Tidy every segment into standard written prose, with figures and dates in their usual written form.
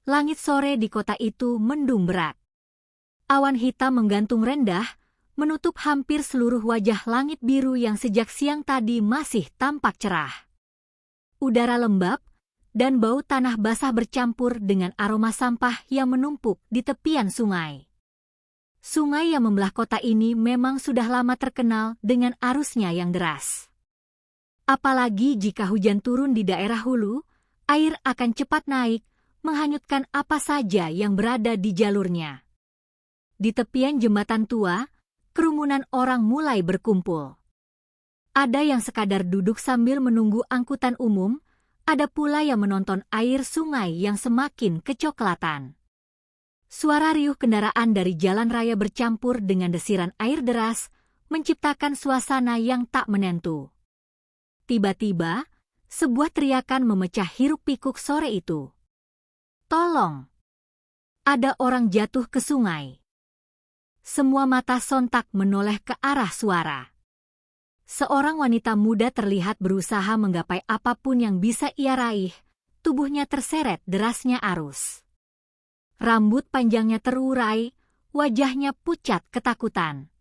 langit sore di kota itu mendung berat. Awan hitam menggantung rendah, menutup hampir seluruh wajah langit biru yang sejak siang tadi masih tampak cerah. Udara lembab, dan bau tanah basah bercampur dengan aroma sampah yang menumpuk di tepian sungai. Sungai yang membelah kota ini memang sudah lama terkenal dengan arusnya yang deras. Apalagi jika hujan turun di daerah hulu, air akan cepat naik, menghanyutkan apa saja yang berada di jalurnya. Di tepian jembatan tua, kerumunan orang mulai berkumpul. Ada yang sekadar duduk sambil menunggu angkutan umum, ada pula yang menonton air sungai yang semakin kecoklatan. Suara riuh kendaraan dari jalan raya bercampur dengan desiran air deras, menciptakan suasana yang tak menentu. Tiba-tiba, sebuah teriakan memecah hiruk-pikuk sore itu. "Tolong! Ada orang jatuh ke sungai." Semua mata sontak menoleh ke arah suara. Seorang wanita muda terlihat berusaha menggapai apapun yang bisa ia raih, tubuhnya terseret derasnya arus. Rambut panjangnya terurai, wajahnya pucat ketakutan.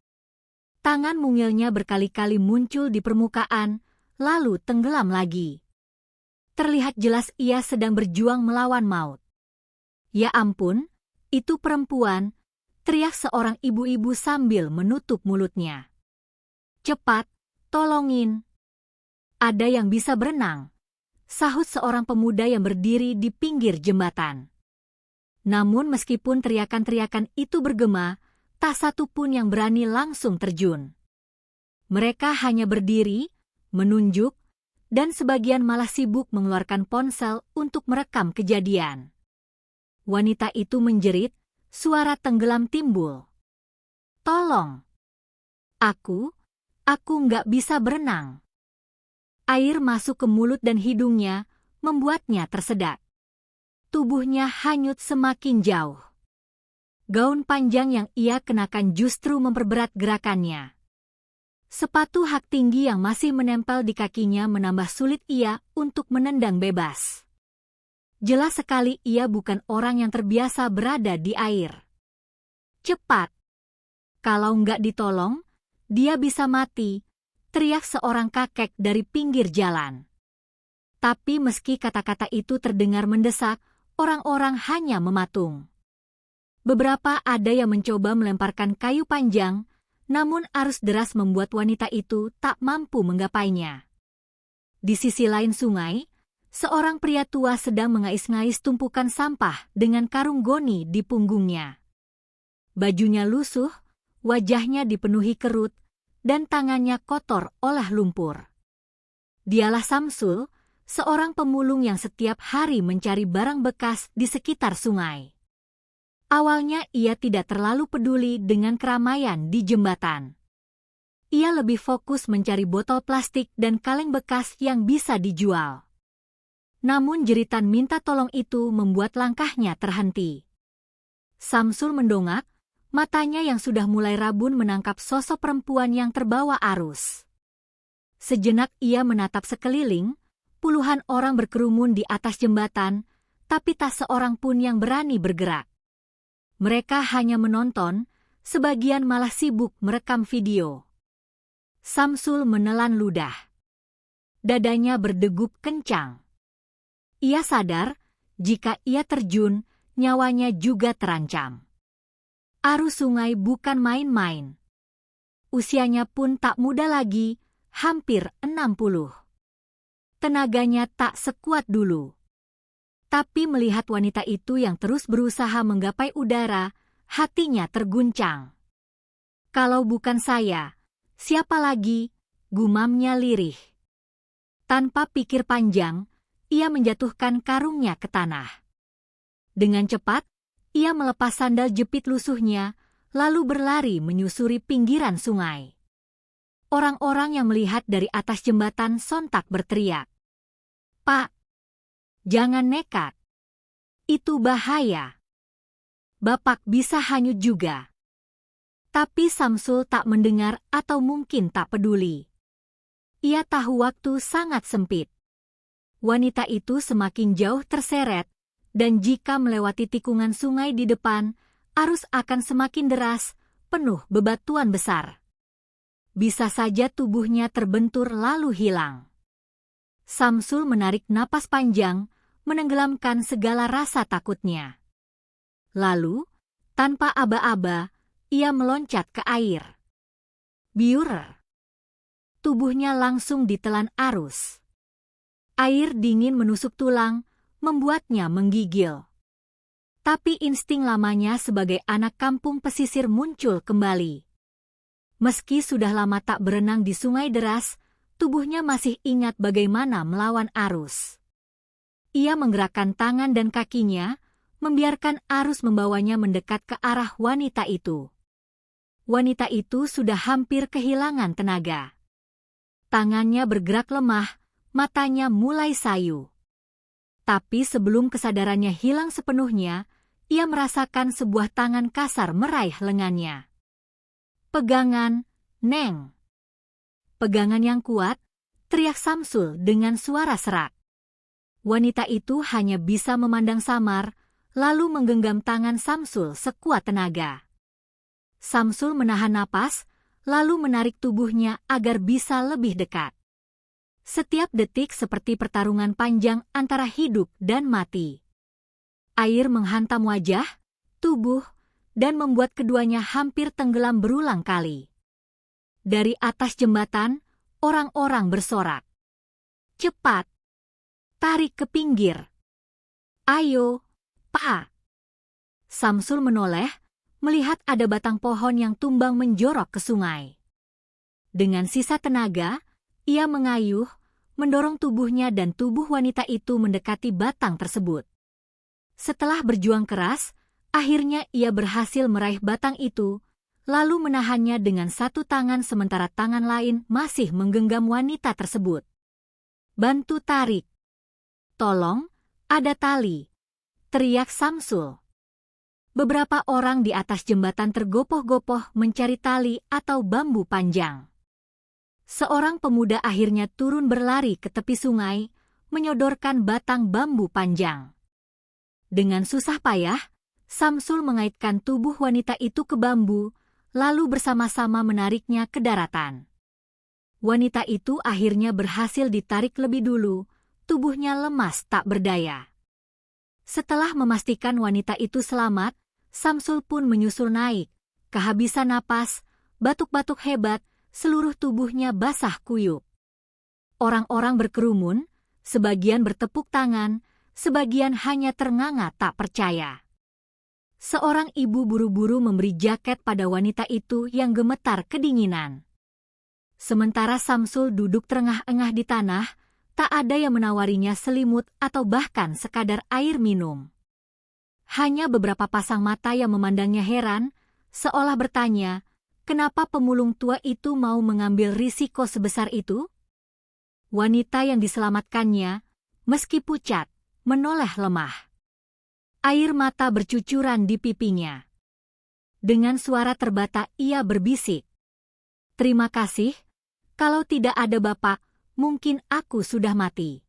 Tangan mungilnya berkali-kali muncul di permukaan, lalu tenggelam lagi. Terlihat jelas ia sedang berjuang melawan maut. "Ya ampun, itu perempuan!" teriak seorang ibu-ibu sambil menutup mulutnya. "Cepat, tolongin!" "Ada yang bisa berenang," sahut seorang pemuda yang berdiri di pinggir jembatan. Namun meskipun teriakan-teriakan itu bergema, tak satu pun yang berani langsung terjun. Mereka hanya berdiri, menunjuk, dan sebagian malah sibuk mengeluarkan ponsel untuk merekam kejadian. Wanita itu menjerit, suara tenggelam timbul. "Tolong! Aku nggak bisa berenang." Air masuk ke mulut dan hidungnya, membuatnya tersedak. Tubuhnya hanyut semakin jauh. Gaun panjang yang ia kenakan justru memperberat gerakannya. Sepatu hak tinggi yang masih menempel di kakinya menambah sulit ia untuk menendang bebas. Jelas sekali ia bukan orang yang terbiasa berada di air. "Cepat! Kalau nggak ditolong, dia bisa mati," teriak seorang kakek dari pinggir jalan. Tapi meski kata-kata itu terdengar mendesak, orang-orang hanya mematung. Beberapa ada yang mencoba melemparkan kayu panjang, namun arus deras membuat wanita itu tak mampu menggapainya. Di sisi lain sungai, seorang pria tua sedang mengais-ngais tumpukan sampah dengan karung goni di punggungnya. Bajunya lusuh, wajahnya dipenuhi kerut, dan tangannya kotor oleh lumpur. Dialah Samsul, seorang pemulung yang setiap hari mencari barang bekas di sekitar sungai. Awalnya ia tidak terlalu peduli dengan keramaian di jembatan. Ia lebih fokus mencari botol plastik dan kaleng bekas yang bisa dijual. Namun jeritan minta tolong itu membuat langkahnya terhenti. Samsul mendongak, matanya yang sudah mulai rabun menangkap sosok perempuan yang terbawa arus. Sejenak ia menatap sekeliling, puluhan orang berkerumun di atas jembatan, tapi tak seorang pun yang berani bergerak. Mereka hanya menonton, sebagian malah sibuk merekam video. Samsul menelan ludah. Dadanya berdegup kencang. Ia sadar, jika ia terjun, nyawanya juga terancam. Arus sungai bukan main-main. Usianya pun tak muda lagi, hampir 60. Tenaganya tak sekuat dulu. Tapi melihat wanita itu yang terus berusaha menggapai udara, hatinya terguncang. "Kalau bukan saya, siapa lagi?" gumamnya lirih. Tanpa pikir panjang, ia menjatuhkan karungnya ke tanah. Dengan cepat, ia melepas sandal jepit lusuhnya, lalu berlari menyusuri pinggiran sungai. Orang-orang yang melihat dari atas jembatan sontak berteriak, "Pak! Jangan nekat. Itu bahaya. Bapak bisa hanyut juga." Tapi Samsul tak mendengar atau mungkin tak peduli. Ia tahu waktu sangat sempit. Wanita itu semakin jauh terseret, Dan jika melewati tikungan sungai di depan, arus akan semakin deras, penuh bebatuan besar. Bisa saja tubuhnya terbentur lalu hilang. Samsul menarik napas panjang, menenggelamkan segala rasa takutnya. Lalu, tanpa aba-aba, ia meloncat ke air. Biur. Tubuhnya langsung ditelan arus. Air dingin menusuk tulang, membuatnya menggigil. Tapi insting lamanya sebagai anak kampung pesisir muncul kembali. Meski sudah lama tak berenang di sungai deras, tubuhnya masih ingat bagaimana melawan arus. Ia menggerakkan tangan dan kakinya, membiarkan arus membawanya mendekat ke arah wanita itu. Wanita itu sudah hampir kehilangan tenaga. Tangannya bergerak lemah, matanya mulai sayu. Tapi sebelum kesadarannya hilang sepenuhnya, ia merasakan sebuah tangan kasar meraih lengannya. Pegangan, Neng. Pegangan yang kuat, teriak Samsul dengan suara serak. Wanita itu hanya bisa memandang samar, lalu menggenggam tangan Samsul sekuat tenaga. Samsul menahan napas, lalu menarik tubuhnya agar bisa lebih dekat. Setiap detik seperti pertarungan panjang antara hidup dan mati. Air menghantam wajah, tubuh, dan membuat keduanya hampir tenggelam berulang kali. Dari atas jembatan, orang-orang bersorak. Cepat! Tarik ke pinggir! Ayo, Pak! Samsul menoleh, melihat ada batang pohon yang tumbang menjorok ke sungai. Dengan sisa tenaga, ia mengayuh, mendorong tubuhnya dan tubuh wanita itu mendekati batang tersebut. Setelah berjuang keras, akhirnya ia berhasil meraih batang itu, lalu menahannya dengan satu tangan sementara tangan lain masih menggenggam wanita tersebut. Bantu tarik. Tolong, ada tali. Teriak Samsul. Beberapa orang di atas jembatan tergopoh-gopoh mencari tali atau bambu panjang. Seorang pemuda akhirnya turun berlari ke tepi sungai, menyodorkan batang bambu panjang. Dengan susah payah, Samsul mengaitkan tubuh wanita itu ke bambu, lalu bersama-sama menariknya ke daratan. Wanita itu akhirnya berhasil ditarik lebih dulu, tubuhnya lemas tak berdaya. Setelah memastikan wanita itu selamat, Samsul pun menyusul naik, kehabisan napas, batuk-batuk hebat, seluruh tubuhnya basah kuyup. Orang-orang berkerumun, sebagian bertepuk tangan, sebagian hanya ternganga tak percaya. Seorang ibu buru-buru memberi jaket pada wanita itu yang gemetar kedinginan. Sementara Samsul duduk terengah-engah di tanah, tak ada yang menawarinya selimut atau bahkan sekadar air minum. Hanya beberapa pasang mata yang memandangnya heran, seolah bertanya, kenapa pemulung tua itu mau mengambil risiko sebesar itu? Wanita yang diselamatkannya, meski pucat, menoleh lemah. Air mata bercucuran di pipinya. Dengan suara terbata ia berbisik. Terima kasih, kalau tidak ada Bapak, mungkin aku sudah mati.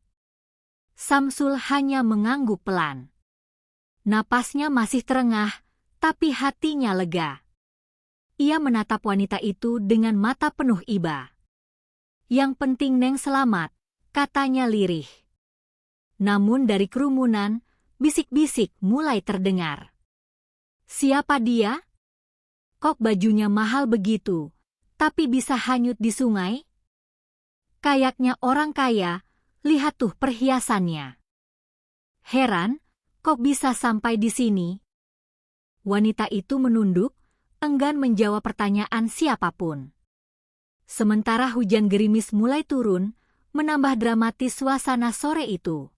Samsul hanya mengangguk pelan. Napasnya masih terengah, tapi hatinya lega. Ia menatap wanita itu dengan mata penuh iba. Yang penting Neng selamat, katanya lirih. Namun dari kerumunan, bisik-bisik mulai terdengar. Siapa dia? Kok bajunya mahal begitu, tapi bisa hanyut di sungai? Kayaknya orang kaya, lihat tuh perhiasannya. Heran, kok bisa sampai di sini? Wanita itu menunduk, enggan menjawab pertanyaan siapapun. Sementara hujan gerimis mulai turun, menambah dramatis suasana sore itu.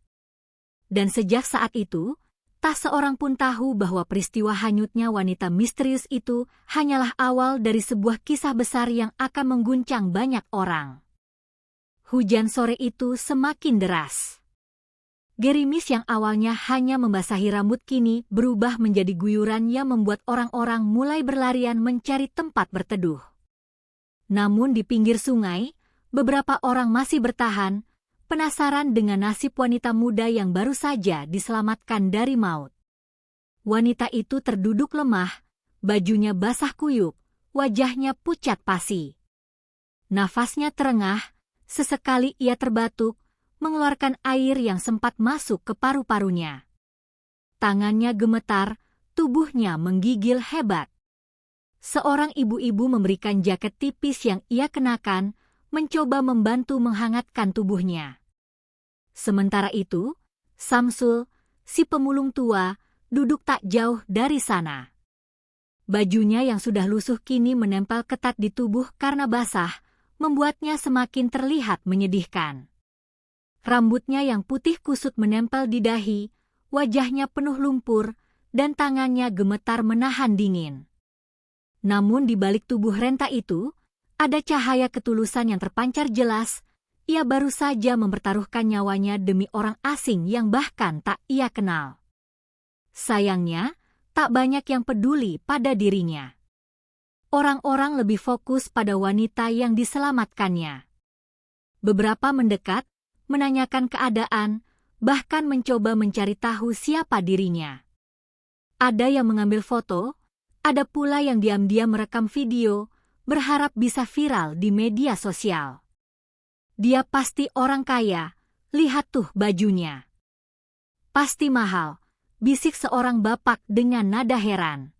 Dan sejak saat itu, tak seorang pun tahu bahwa peristiwa hanyutnya wanita misterius itu hanyalah awal dari sebuah kisah besar yang akan mengguncang banyak orang. Hujan sore itu semakin deras. Gerimis yang awalnya hanya membasahi rambut kini berubah menjadi guyuran yang membuat orang-orang mulai berlarian mencari tempat berteduh. Namun di pinggir sungai, beberapa orang masih bertahan, penasaran dengan nasib wanita muda yang baru saja diselamatkan dari maut. Wanita itu terduduk lemah, bajunya basah kuyup, wajahnya pucat pasi. Nafasnya terengah, sesekali ia terbatuk, mengeluarkan air yang sempat masuk ke paru-parunya. Tangannya gemetar, tubuhnya menggigil hebat. Seorang ibu-ibu memberikan jaket tipis yang ia kenakan, mencoba membantu menghangatkan tubuhnya. Sementara itu, Samsul, si pemulung tua, duduk tak jauh dari sana. Bajunya yang sudah lusuh kini menempel ketat di tubuh karena basah, membuatnya semakin terlihat menyedihkan. Rambutnya yang putih kusut menempel di dahi, wajahnya penuh lumpur, dan tangannya gemetar menahan dingin. Namun di balik tubuh renta itu, ada cahaya ketulusan yang terpancar jelas. Ia baru saja mempertaruhkan nyawanya demi orang asing yang bahkan tak ia kenal. Sayangnya, tak banyak yang peduli pada dirinya. Orang-orang lebih fokus pada wanita yang diselamatkannya. Beberapa mendekat, menanyakan keadaan, bahkan mencoba mencari tahu siapa dirinya. Ada yang mengambil foto, ada pula yang diam-diam merekam video, berharap bisa viral di media sosial. Dia pasti orang kaya, lihat tuh bajunya. Pasti mahal, bisik seorang bapak dengan nada heran.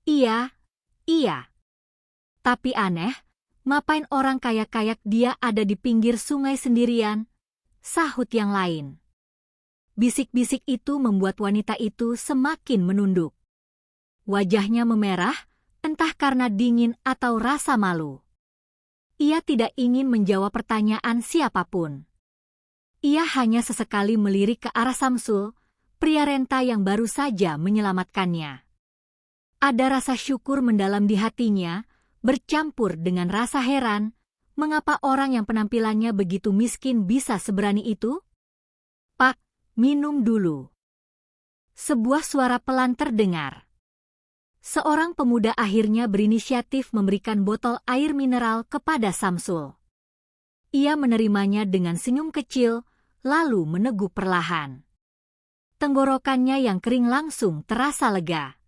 Iya. Tapi aneh, ngapain orang kaya-kayak dia ada di pinggir sungai sendirian? Sahut yang lain. Bisik-bisik itu membuat wanita itu semakin menunduk. Wajahnya memerah, entah karena dingin atau rasa malu. Ia tidak ingin menjawab pertanyaan siapapun. Ia hanya sesekali melirik ke arah Samsul, pria renta yang baru saja menyelamatkannya. Ada rasa syukur mendalam di hatinya, bercampur dengan rasa heran, mengapa orang yang penampilannya begitu miskin bisa seberani itu? Pak, minum dulu. Sebuah suara pelan terdengar. Seorang pemuda akhirnya berinisiatif memberikan botol air mineral kepada Samsul. Ia menerimanya dengan senyum kecil, lalu meneguk perlahan. Tenggorokannya yang kering langsung terasa lega.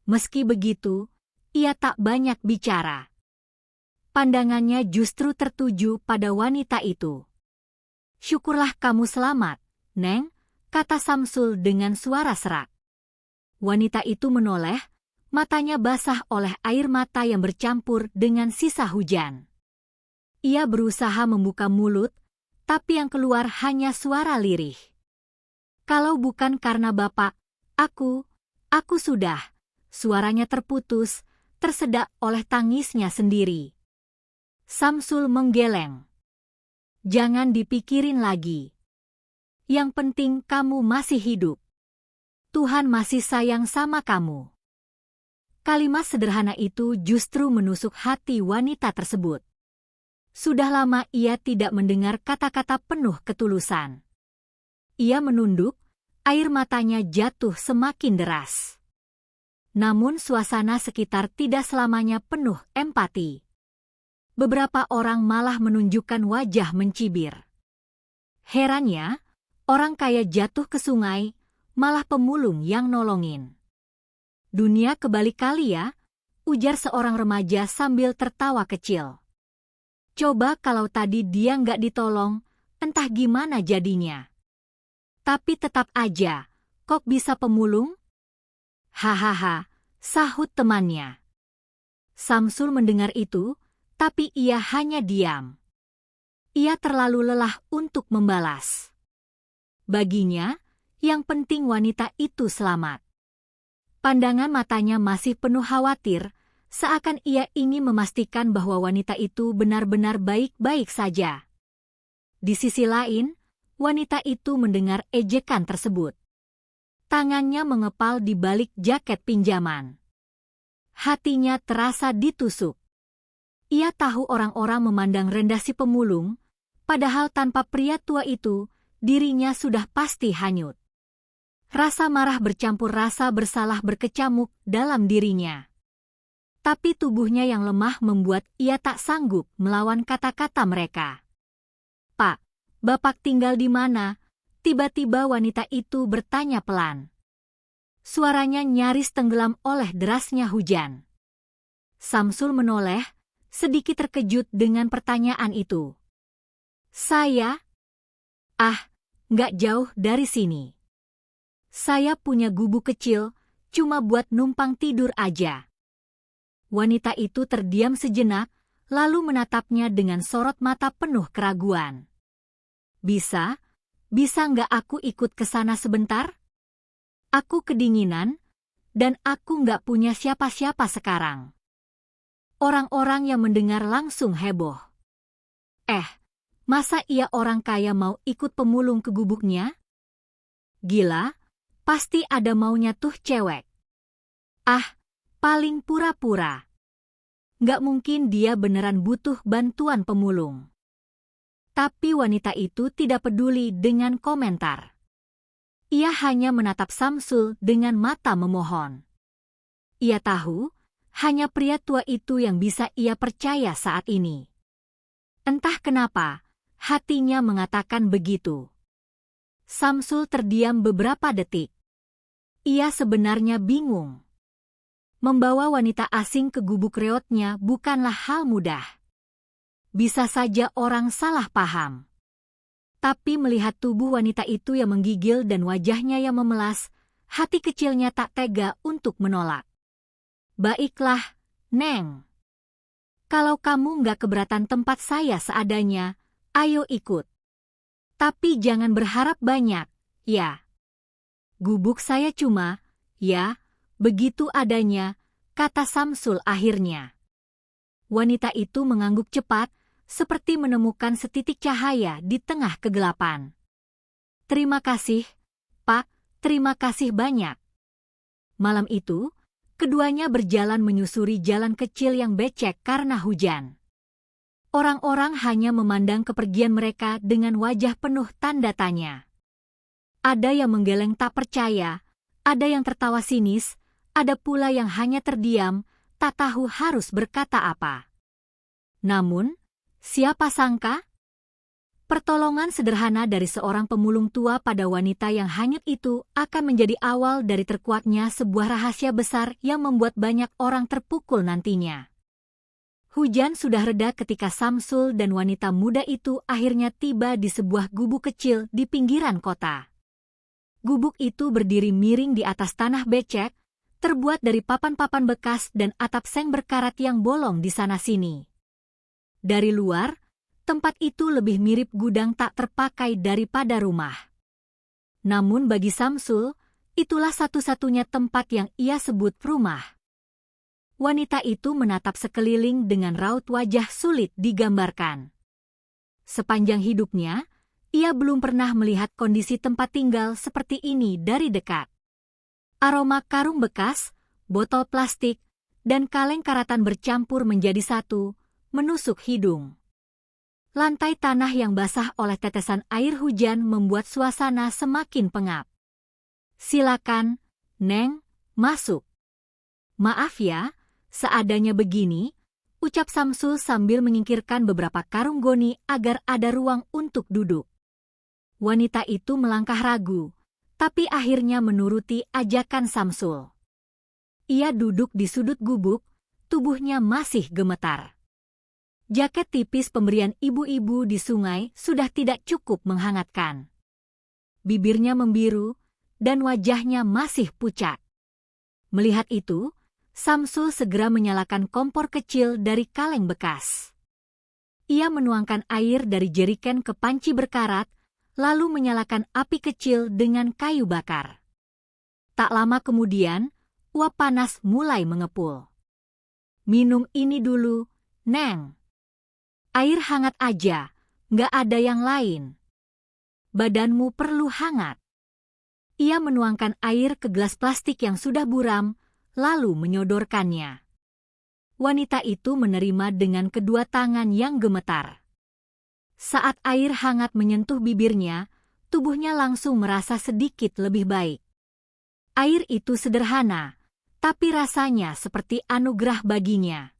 Meski begitu, ia tak banyak bicara. Pandangannya justru tertuju pada wanita itu. "Syukurlah kamu selamat, Neng," kata Samsul dengan suara serak. Wanita itu menoleh, matanya basah oleh air mata yang bercampur dengan sisa hujan. Ia berusaha membuka mulut, tapi yang keluar hanya suara lirih. "Kalau bukan karena Bapak, aku sudah." Suaranya terputus, tersedak oleh tangisnya sendiri. Samsul menggeleng. "Jangan dipikirin lagi. Yang penting kamu masih hidup. Tuhan masih sayang sama kamu." Kalimat sederhana itu justru menusuk hati wanita tersebut. Sudah lama ia tidak mendengar kata-kata penuh ketulusan. Ia menunduk, air matanya jatuh semakin deras. Namun suasana sekitar tidak selamanya penuh empati. Beberapa orang malah menunjukkan wajah mencibir. Herannya, orang kaya jatuh ke sungai, malah pemulung yang nolongin. "Dunia kebalik kali ya," ujar seorang remaja sambil tertawa kecil. "Coba kalau tadi dia nggak ditolong, entah gimana jadinya. Tapi tetap aja, kok bisa pemulung?" "Hahaha," sahut temannya. Samsul mendengar itu, tapi ia hanya diam. Ia terlalu lelah untuk membalas. Baginya, yang penting wanita itu selamat. Pandangan matanya masih penuh khawatir, seakan ia ingin memastikan bahwa wanita itu benar-benar baik-baik saja. Di sisi lain, wanita itu mendengar ejekan tersebut. Tangannya mengepal di balik jaket pinjaman. Hatinya terasa ditusuk. Ia tahu orang-orang memandang rendah si pemulung, padahal tanpa pria tua itu, dirinya sudah pasti hanyut. Rasa marah bercampur rasa bersalah berkecamuk dalam dirinya. Tapi tubuhnya yang lemah membuat ia tak sanggup melawan kata-kata mereka. "Pak, Bapak tinggal di mana? Tiba-tiba wanita itu bertanya pelan. Suaranya nyaris tenggelam oleh derasnya hujan. Samsul menoleh, sedikit terkejut dengan pertanyaan itu. Saya? Nggak jauh dari sini. Saya punya gubuk kecil, cuma buat numpang tidur aja. Wanita itu terdiam sejenak, lalu menatapnya dengan sorot mata penuh keraguan. Bisa nggak aku ikut ke sana sebentar? Aku kedinginan, dan aku nggak punya siapa-siapa sekarang. Orang-orang yang mendengar langsung heboh. Masa iya orang kaya mau ikut pemulung ke gubuknya? Gila, pasti ada maunya tuh cewek. Paling pura-pura. Nggak mungkin dia beneran butuh bantuan pemulung. Tapi wanita itu tidak peduli dengan komentar. Ia hanya menatap Samsul dengan mata memohon. Ia tahu, hanya pria tua itu yang bisa ia percaya saat ini. Entah kenapa, hatinya mengatakan begitu. Samsul terdiam beberapa detik. Ia sebenarnya bingung. Membawa wanita asing ke gubuk reotnya bukanlah hal mudah. Bisa saja orang salah paham. Tapi melihat tubuh wanita itu yang menggigil dan wajahnya yang memelas, hati kecilnya tak tega untuk menolak. Baiklah, Neng. Kalau kamu nggak keberatan tempat saya seadanya, ayo ikut. Tapi jangan berharap banyak, ya. Gubuk saya cuma, ya, begitu adanya, kata Samsul akhirnya. Wanita itu mengangguk cepat, seperti menemukan setitik cahaya di tengah kegelapan. Terima kasih, Pak, terima kasih banyak. Malam itu, keduanya berjalan menyusuri jalan kecil yang becek karena hujan. Orang-orang hanya memandang kepergian mereka dengan wajah penuh tanda tanya. Ada yang menggeleng tak percaya, ada yang tertawa sinis, ada pula yang hanya terdiam, tak tahu harus berkata apa. Namun, siapa sangka? Pertolongan sederhana dari seorang pemulung tua pada wanita yang hanyut itu akan menjadi awal dari terkuaknya sebuah rahasia besar yang membuat banyak orang terpukul nantinya. Hujan sudah reda ketika Samsul dan wanita muda itu akhirnya tiba di sebuah gubuk kecil di pinggiran kota. Gubuk itu berdiri miring di atas tanah becek, terbuat dari papan-papan bekas dan atap seng berkarat yang bolong di sana-sini. Dari luar, tempat itu lebih mirip gudang tak terpakai daripada rumah. Namun bagi Samsul, itulah satu-satunya tempat yang ia sebut rumah. Wanita itu menatap sekeliling dengan raut wajah sulit digambarkan. Sepanjang hidupnya, ia belum pernah melihat kondisi tempat tinggal seperti ini dari dekat. Aroma karung bekas, botol plastik, dan kaleng karatan bercampur menjadi satu, menusuk hidung. Lantai tanah yang basah oleh tetesan air hujan membuat suasana semakin pengap. Silakan, Neng, masuk. Maaf ya, seadanya begini, ucap Samsul sambil menyingkirkan beberapa karung goni agar ada ruang untuk duduk. Wanita itu melangkah ragu, tapi akhirnya menuruti ajakan Samsul. Ia duduk di sudut gubuk, tubuhnya masih gemetar. Jaket tipis pemberian ibu-ibu di sungai sudah tidak cukup menghangatkan. Bibirnya membiru, dan wajahnya masih pucat. Melihat itu, Samsul segera menyalakan kompor kecil dari kaleng bekas. Ia menuangkan air dari jeriken ke panci berkarat, lalu menyalakan api kecil dengan kayu bakar. Tak lama kemudian, uap panas mulai mengepul. Minum ini dulu, Neng. Air hangat aja, nggak ada yang lain. Badanmu perlu hangat. Ia menuangkan air ke gelas plastik yang sudah buram, lalu menyodorkannya. Wanita itu menerima dengan kedua tangan yang gemetar. Saat air hangat menyentuh bibirnya, tubuhnya langsung merasa sedikit lebih baik. Air itu sederhana, tapi rasanya seperti anugerah baginya.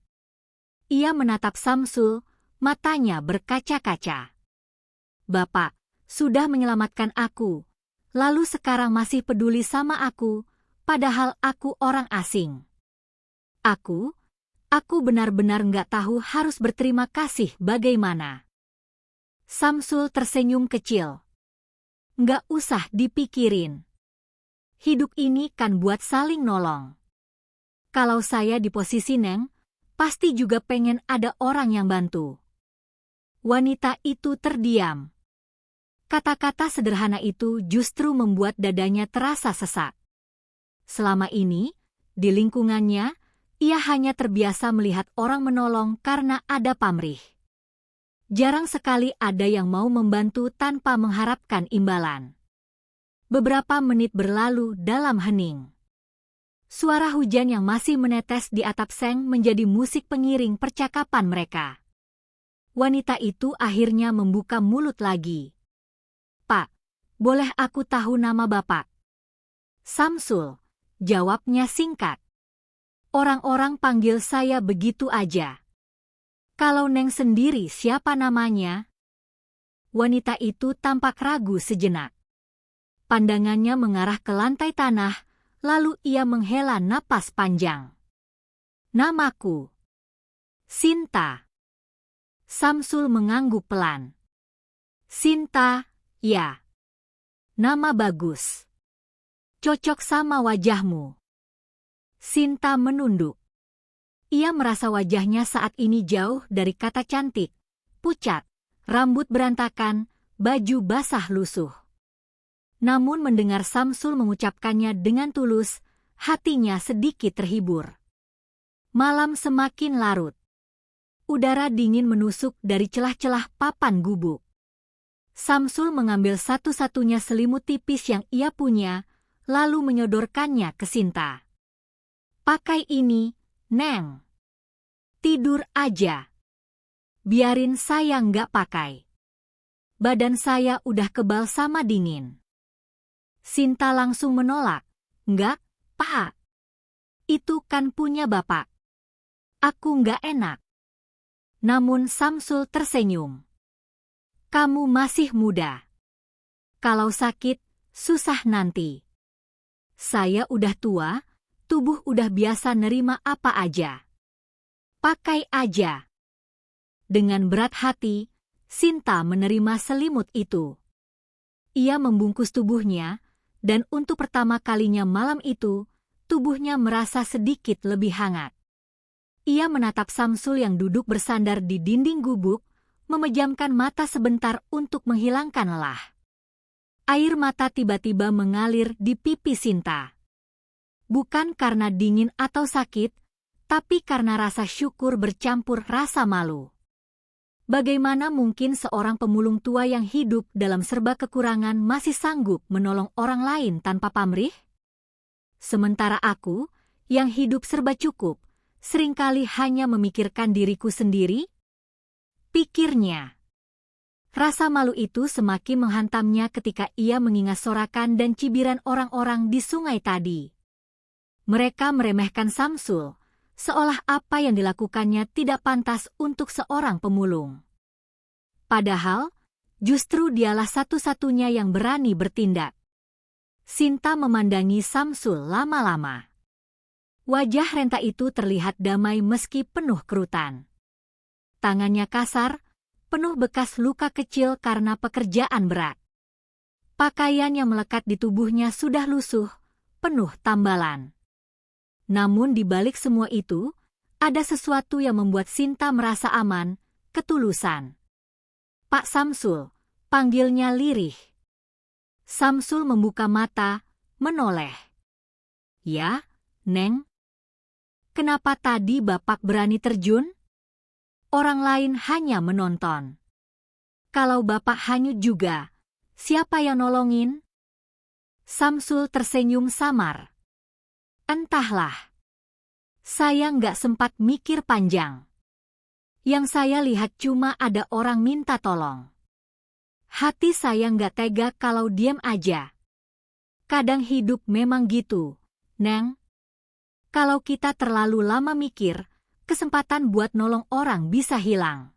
Ia menatap Samsul, matanya berkaca-kaca. Bapak sudah menyelamatkan aku, lalu sekarang masih peduli sama aku, padahal aku orang asing. Aku benar-benar nggak tahu harus berterima kasih bagaimana. Samsul tersenyum kecil. Nggak usah dipikirin. Hidup ini kan buat saling nolong. Kalau saya di posisi Neng, pasti juga pengen ada orang yang bantu. Wanita itu terdiam. Kata-kata sederhana itu justru membuat dadanya terasa sesak. Selama ini, di lingkungannya, ia hanya terbiasa melihat orang menolong karena ada pamrih. Jarang sekali ada yang mau membantu tanpa mengharapkan imbalan. Beberapa menit berlalu dalam hening. Suara hujan yang masih menetes di atap seng menjadi musik pengiring percakapan mereka. Wanita itu akhirnya membuka mulut lagi. Pak, boleh aku tahu nama Bapak? Samsul, jawabnya singkat. Orang-orang panggil saya begitu aja. Kalau Neng sendiri siapa namanya? Wanita itu tampak ragu sejenak. Pandangannya mengarah ke lantai tanah, lalu ia menghela napas panjang. Namaku Sinta. Samsul mengangguk pelan. Sinta, ya. Nama bagus. Cocok sama wajahmu. Sinta menunduk. Ia merasa wajahnya saat ini jauh dari kata cantik, pucat, rambut berantakan, baju basah lusuh. Namun mendengar Samsul mengucapkannya dengan tulus, hatinya sedikit terhibur. Malam semakin larut. Udara dingin menusuk dari celah-celah papan gubuk. Samsul mengambil satu-satunya selimut tipis yang ia punya, lalu menyodorkannya ke Sinta. Pakai ini, Neng. Tidur aja. Biarin saya nggak pakai. Badan saya udah kebal sama dingin. Sinta langsung menolak. Nggak, Pak. Itu kan punya Bapak. Aku nggak enak. Namun Samsul tersenyum. Kamu masih muda. Kalau sakit, susah nanti. Saya udah tua, tubuh udah biasa nerima apa aja. Pakai aja. Dengan berat hati, Sinta menerima selimut itu. Ia membungkus tubuhnya, dan untuk pertama kalinya malam itu, tubuhnya merasa sedikit lebih hangat. Ia menatap Samsul yang duduk bersandar di dinding gubuk, memejamkan mata sebentar untuk menghilangkan lelah. Air mata tiba-tiba mengalir di pipi Sinta. Bukan karena dingin atau sakit, tapi karena rasa syukur bercampur rasa malu. Bagaimana mungkin seorang pemulung tua yang hidup dalam serba kekurangan masih sanggup menolong orang lain tanpa pamrih? Sementara aku, yang hidup serba cukup, seringkali hanya memikirkan diriku sendiri? Pikirnya. Rasa malu itu semakin menghantamnya ketika ia mengingat sorakan dan cibiran orang-orang di sungai tadi. Mereka meremehkan Samsul, seolah apa yang dilakukannya tidak pantas untuk seorang pemulung. Padahal, justru dialah satu-satunya yang berani bertindak. Sinta memandangi Samsul lama-lama. Wajah renta itu terlihat damai meski penuh kerutan. Tangannya kasar, penuh bekas luka kecil karena pekerjaan berat. Pakaian yang melekat di tubuhnya sudah lusuh, penuh tambalan. Namun di balik semua itu, ada sesuatu yang membuat Sinta merasa aman, ketulusan. Pak Samsul, panggilnya lirih. Samsul membuka mata, menoleh. Ya, Neng? Kenapa tadi Bapak berani terjun? Orang lain hanya menonton. Kalau Bapak hanyut juga, siapa yang nolongin? Samsul tersenyum samar. Entahlah. Saya nggak sempat mikir panjang. Yang saya lihat cuma ada orang minta tolong. Hati saya nggak tega kalau diam aja. Kadang hidup memang gitu, Neng. Kalau kita terlalu lama mikir, kesempatan buat nolong orang bisa hilang.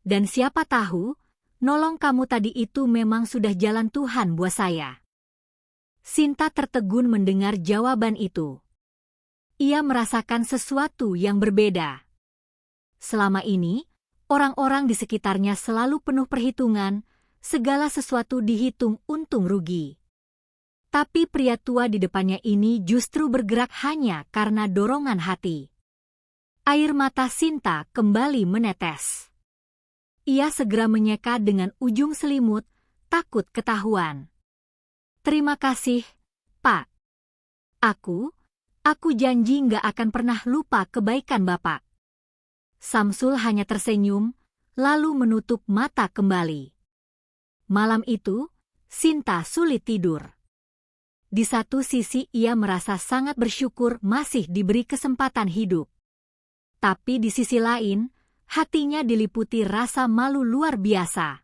Dan siapa tahu, nolong kamu tadi itu memang sudah jalan Tuhan buat saya. Sinta tertegun mendengar jawaban itu. Ia merasakan sesuatu yang berbeda. Selama ini, orang-orang di sekitarnya selalu penuh perhitungan, segala sesuatu dihitung untung rugi. Tapi pria tua di depannya ini justru bergerak hanya karena dorongan hati. Air mata Sinta kembali menetes. Ia segera menyeka dengan ujung selimut, takut ketahuan. Terima kasih, Pak. Aku janji nggak akan pernah lupa kebaikan Bapak. Samsul hanya tersenyum, lalu menutup mata kembali. Malam itu, Sinta sulit tidur. Di satu sisi ia merasa sangat bersyukur masih diberi kesempatan hidup. Tapi di sisi lain, hatinya diliputi rasa malu luar biasa.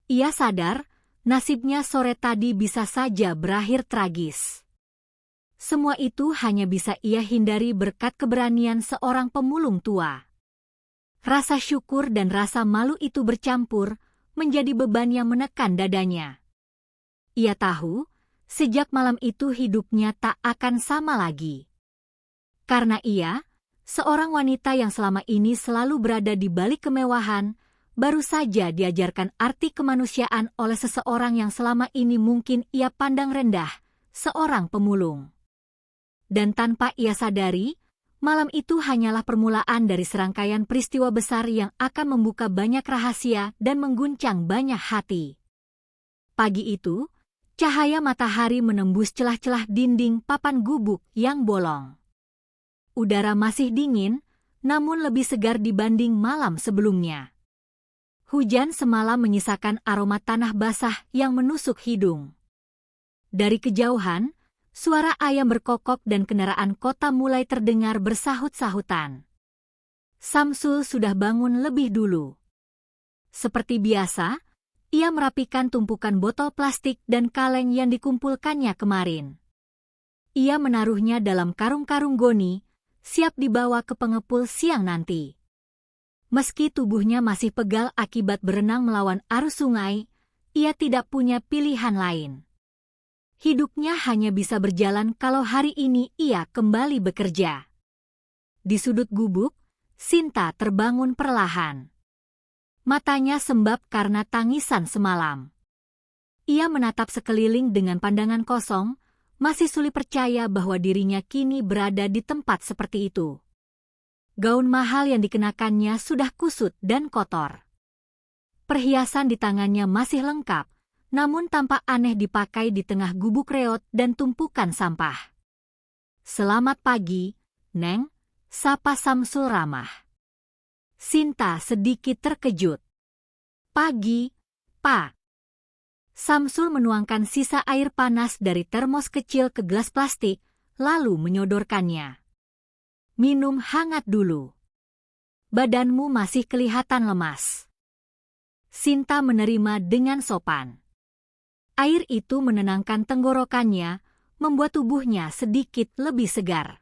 Ia sadar, nasibnya sore tadi bisa saja berakhir tragis. Semua itu hanya bisa ia hindari berkat keberanian seorang pemulung tua. Rasa syukur dan rasa malu itu bercampur, menjadi beban yang menekan dadanya. Ia tahu, sejak malam itu hidupnya tak akan sama lagi. Karena ia, seorang wanita yang selama ini selalu berada di balik kemewahan, baru saja diajarkan arti kemanusiaan oleh seseorang yang selama ini mungkin ia pandang rendah, seorang pemulung. Dan tanpa ia sadari, malam itu hanyalah permulaan dari serangkaian peristiwa besar yang akan membuka banyak rahasia dan mengguncang banyak hati. Pagi itu, cahaya matahari menembus celah-celah dinding papan gubuk yang bolong. Udara masih dingin, namun lebih segar dibanding malam sebelumnya. Hujan semalam menyisakan aroma tanah basah yang menusuk hidung. Dari kejauhan, suara ayam berkokok dan kendaraan kota mulai terdengar bersahut-sahutan. Samsul sudah bangun lebih dulu. Seperti biasa, ia merapikan tumpukan botol plastik dan kaleng yang dikumpulkannya kemarin. Ia menaruhnya dalam karung-karung goni, siap dibawa ke pengepul siang nanti. Meski tubuhnya masih pegal akibat berenang melawan arus sungai, ia tidak punya pilihan lain. Hidupnya hanya bisa berjalan kalau hari ini ia kembali bekerja. Di sudut gubuk, Sinta terbangun perlahan. Matanya sembab karena tangisan semalam. Ia menatap sekeliling dengan pandangan kosong, masih sulit percaya bahwa dirinya kini berada di tempat seperti itu. Gaun mahal yang dikenakannya sudah kusut dan kotor. Perhiasan di tangannya masih lengkap, namun tampak aneh dipakai di tengah gubuk reot dan tumpukan sampah. "Selamat pagi, Neng," sapa Samsul ramah. Sinta sedikit terkejut. "Pagi, Pak." Samsul menuangkan sisa air panas dari termos kecil ke gelas plastik, lalu menyodorkannya. "Minum hangat dulu. Badanmu masih kelihatan lemas." Sinta menerima dengan sopan. Air itu menenangkan tenggorokannya, membuat tubuhnya sedikit lebih segar.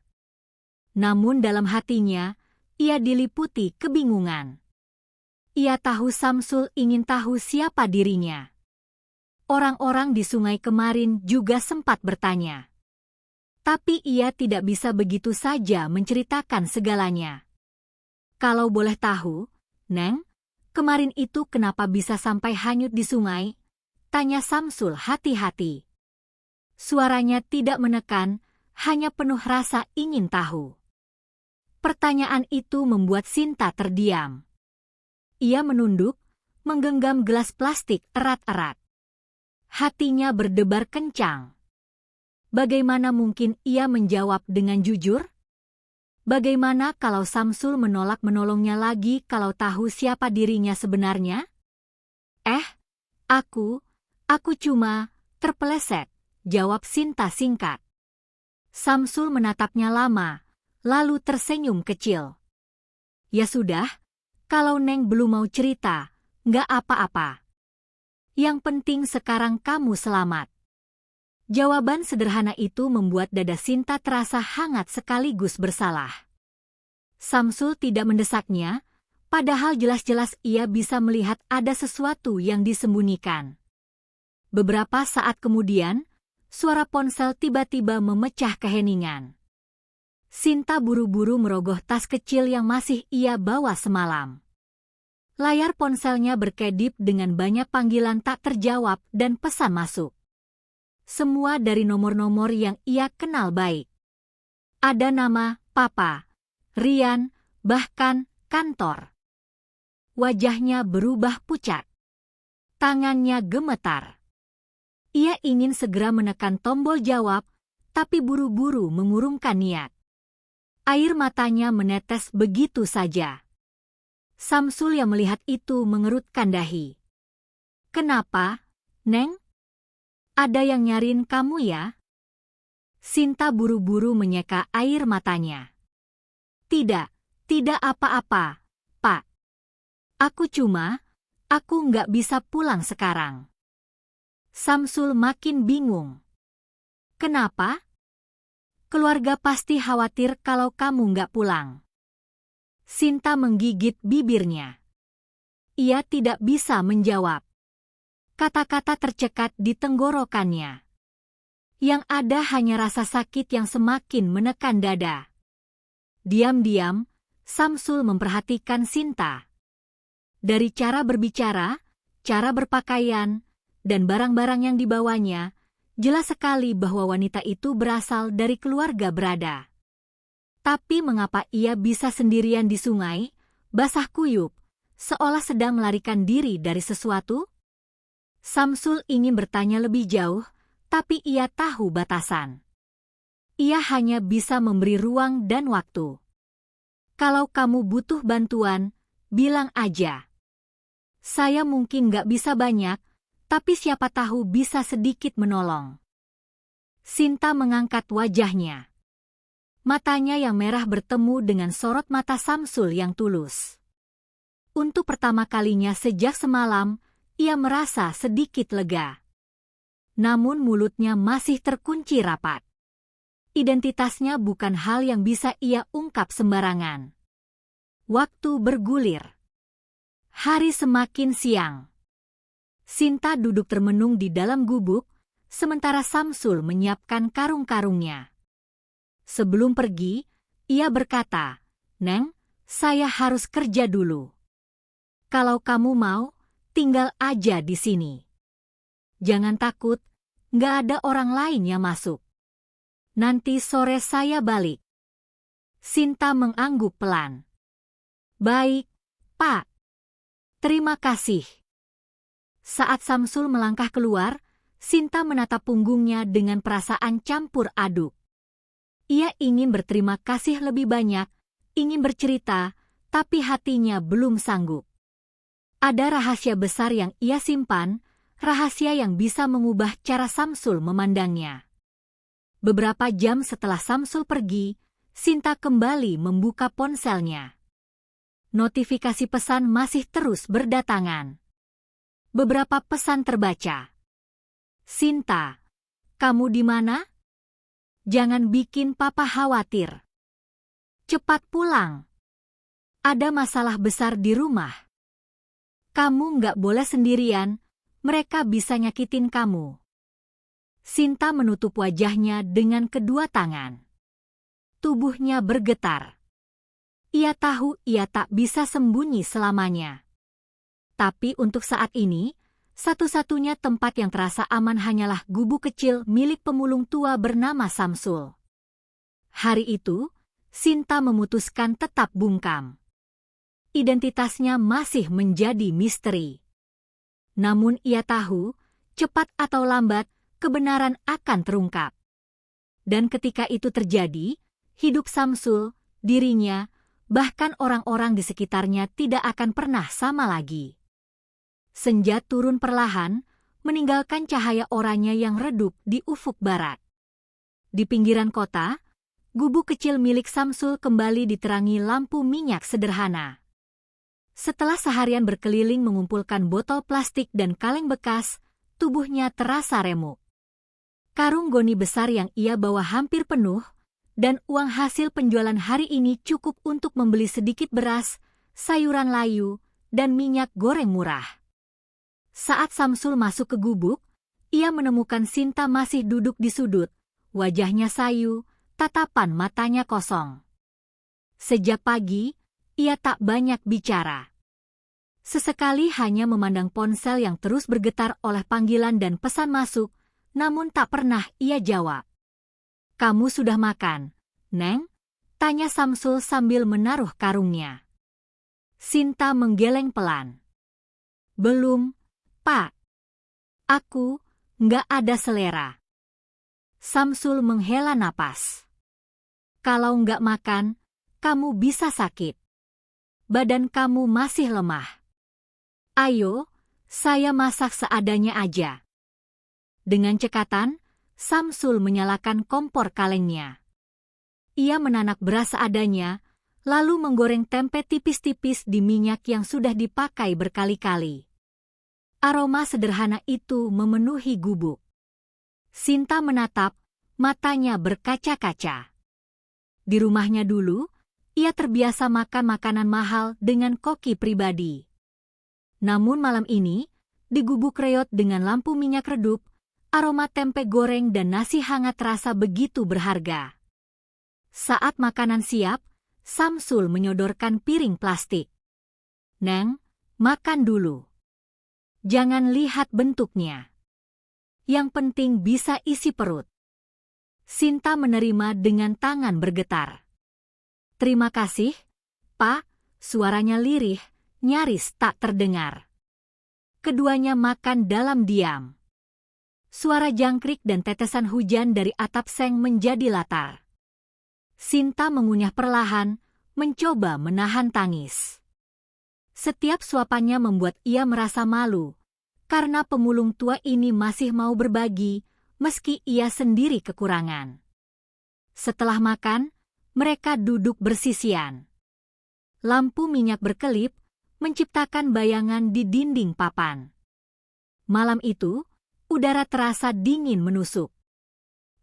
Namun dalam hatinya, ia diliputi kebingungan. Ia tahu Samsul ingin tahu siapa dirinya. Orang-orang di sungai kemarin juga sempat bertanya. Tapi ia tidak bisa begitu saja menceritakan segalanya. "Kalau boleh tahu, Neng, kemarin itu kenapa bisa sampai hanyut di sungai?" tanya Samsul hati-hati. Suaranya tidak menekan, hanya penuh rasa ingin tahu. Pertanyaan itu membuat Sinta terdiam. Ia menunduk, menggenggam gelas plastik erat-erat. Hatinya berdebar kencang. Bagaimana mungkin ia menjawab dengan jujur? Bagaimana kalau Samsul menolak menolongnya lagi kalau tahu siapa dirinya sebenarnya? Aku cuma terpeleset, jawab Sinta singkat. Samsul menatapnya lama, lalu tersenyum kecil. "Ya sudah, kalau Neng belum mau cerita, nggak apa-apa. Yang penting sekarang kamu selamat." Jawaban sederhana itu membuat dada Sinta terasa hangat sekaligus bersalah. Samsul tidak mendesaknya, Padahal jelas-jelas ia bisa melihat ada sesuatu yang disembunyikan. Beberapa saat kemudian, suara ponsel tiba-tiba memecah keheningan. Sinta buru-buru merogoh tas kecil yang masih ia bawa semalam. Layar ponselnya berkedip dengan banyak panggilan tak terjawab dan pesan masuk. Semua dari nomor-nomor yang ia kenal baik. Ada nama, Papa, Rian, bahkan kantor. Wajahnya berubah pucat. Tangannya gemetar. Ia ingin segera menekan tombol jawab, tapi buru-buru mengurungkan niat. Air matanya menetes begitu saja. Samsul yang melihat itu mengerutkan dahi. "Kenapa, Neng? Ada yang nyariin kamu ya?" Sinta buru-buru menyeka air matanya. Tidak apa-apa, Pak. Aku nggak bisa pulang sekarang." Samsul makin bingung. "Kenapa? Keluarga pasti khawatir kalau kamu nggak pulang." Sinta menggigit bibirnya. Ia tidak bisa menjawab. Kata-kata tercekat di tenggorokannya. Yang ada hanya rasa sakit yang semakin menekan dada. Diam-diam, Samsul memperhatikan Sinta. Dari cara berbicara, cara berpakaian, dan barang-barang yang dibawanya, jelas sekali bahwa wanita itu berasal dari keluarga berada. Tapi mengapa ia bisa sendirian di sungai, basah kuyup, seolah sedang melarikan diri dari sesuatu? Samsul ingin bertanya lebih jauh, tapi ia tahu batasan. Ia hanya bisa memberi ruang dan waktu. "Kalau kamu butuh bantuan, bilang aja. Saya mungkin nggak bisa banyak, tapi siapa tahu bisa sedikit menolong." Sinta mengangkat wajahnya. Matanya yang merah bertemu dengan sorot mata Samsul yang tulus. Untuk pertama kalinya sejak semalam, ia merasa sedikit lega. Namun mulutnya masih terkunci rapat. Identitasnya bukan hal yang bisa ia ungkap sembarangan. Waktu bergulir. Hari semakin siang. Sinta duduk termenung di dalam gubuk, sementara Samsul menyiapkan karung-karungnya. Sebelum pergi, ia berkata, "Neng, saya harus kerja dulu. Kalau kamu mau, tinggal aja di sini. Jangan takut, nggak ada orang lain yang masuk. Nanti sore saya balik." Sinta mengangguk pelan. "Baik, Pak. Terima kasih." Saat Samsul melangkah keluar, Sinta menatap punggungnya dengan perasaan campur aduk. Ia ingin berterima kasih lebih banyak, ingin bercerita, tapi hatinya belum sanggup. Ada rahasia besar yang ia simpan, rahasia yang bisa mengubah cara Samsul memandangnya. Beberapa jam setelah Samsul pergi, Sinta kembali membuka ponselnya. Notifikasi pesan masih terus berdatangan. Beberapa pesan terbaca. "Sinta, kamu di mana? Jangan bikin Papa khawatir. Cepat pulang. Ada masalah besar di rumah. Kamu nggak boleh sendirian, mereka bisa nyakitin kamu." Sinta menutup wajahnya dengan kedua tangan. Tubuhnya bergetar. Ia tahu ia tak bisa sembunyi selamanya. Tapi untuk saat ini, satu-satunya tempat yang terasa aman hanyalah gubuk kecil milik pemulung tua bernama Samsul. Hari itu, Sinta memutuskan tetap bungkam. Identitasnya masih menjadi misteri. Namun ia tahu, cepat atau lambat, kebenaran akan terungkap. Dan ketika itu terjadi, hidup Samsul, dirinya, bahkan orang-orang di sekitarnya tidak akan pernah sama lagi. Senja turun perlahan, meninggalkan cahaya oranye yang redup di ufuk barat. Di pinggiran kota, gubuk kecil milik Samsul kembali diterangi lampu minyak sederhana. Setelah seharian berkeliling mengumpulkan botol plastik dan kaleng bekas, tubuhnya terasa remuk. Karung goni besar yang ia bawa hampir penuh, dan uang hasil penjualan hari ini cukup untuk membeli sedikit beras, sayuran layu, dan minyak goreng murah. Saat Samsul masuk ke gubuk, ia menemukan Sinta masih duduk di sudut, wajahnya sayu, tatapan matanya kosong. Sejak pagi, ia tak banyak bicara. Sesekali hanya memandang ponsel yang terus bergetar oleh panggilan dan pesan masuk, namun tak pernah ia jawab. "Kamu sudah makan, Neng?" tanya Samsul sambil menaruh karungnya. Sinta menggeleng pelan. "Belum, Pak. Aku nggak ada selera." Samsul menghela napas. "Kalau nggak makan, kamu bisa sakit. Badan kamu masih lemah. Ayo, saya masak seadanya aja." Dengan cekatan, Samsul menyalakan kompor kalengnya. Ia menanak beras seadanya, lalu menggoreng tempe tipis-tipis di minyak yang sudah dipakai berkali-kali. Aroma sederhana itu memenuhi gubuk. Sinta menatap, matanya berkaca-kaca. Di rumahnya dulu, ia terbiasa makan makanan mahal dengan koki pribadi. Namun malam ini, di gubuk reot dengan lampu minyak redup, aroma tempe goreng dan nasi hangat terasa begitu berharga. Saat makanan siap, Samsul menyodorkan piring plastik. "Neng, makan dulu. Jangan lihat bentuknya. Yang penting bisa isi perut." Sinta menerima dengan tangan bergetar. "Terima kasih, Pak," suaranya lirih, nyaris tak terdengar. Keduanya makan dalam diam. Suara jangkrik dan tetesan hujan dari atap seng menjadi latar. Sinta mengunyah perlahan, mencoba menahan tangis. Setiap suapannya membuat ia merasa malu, karena pemulung tua ini masih mau berbagi, meski ia sendiri kekurangan. Setelah makan, mereka duduk bersisian. Lampu minyak berkelip, menciptakan bayangan di dinding papan. Malam itu, udara terasa dingin menusuk.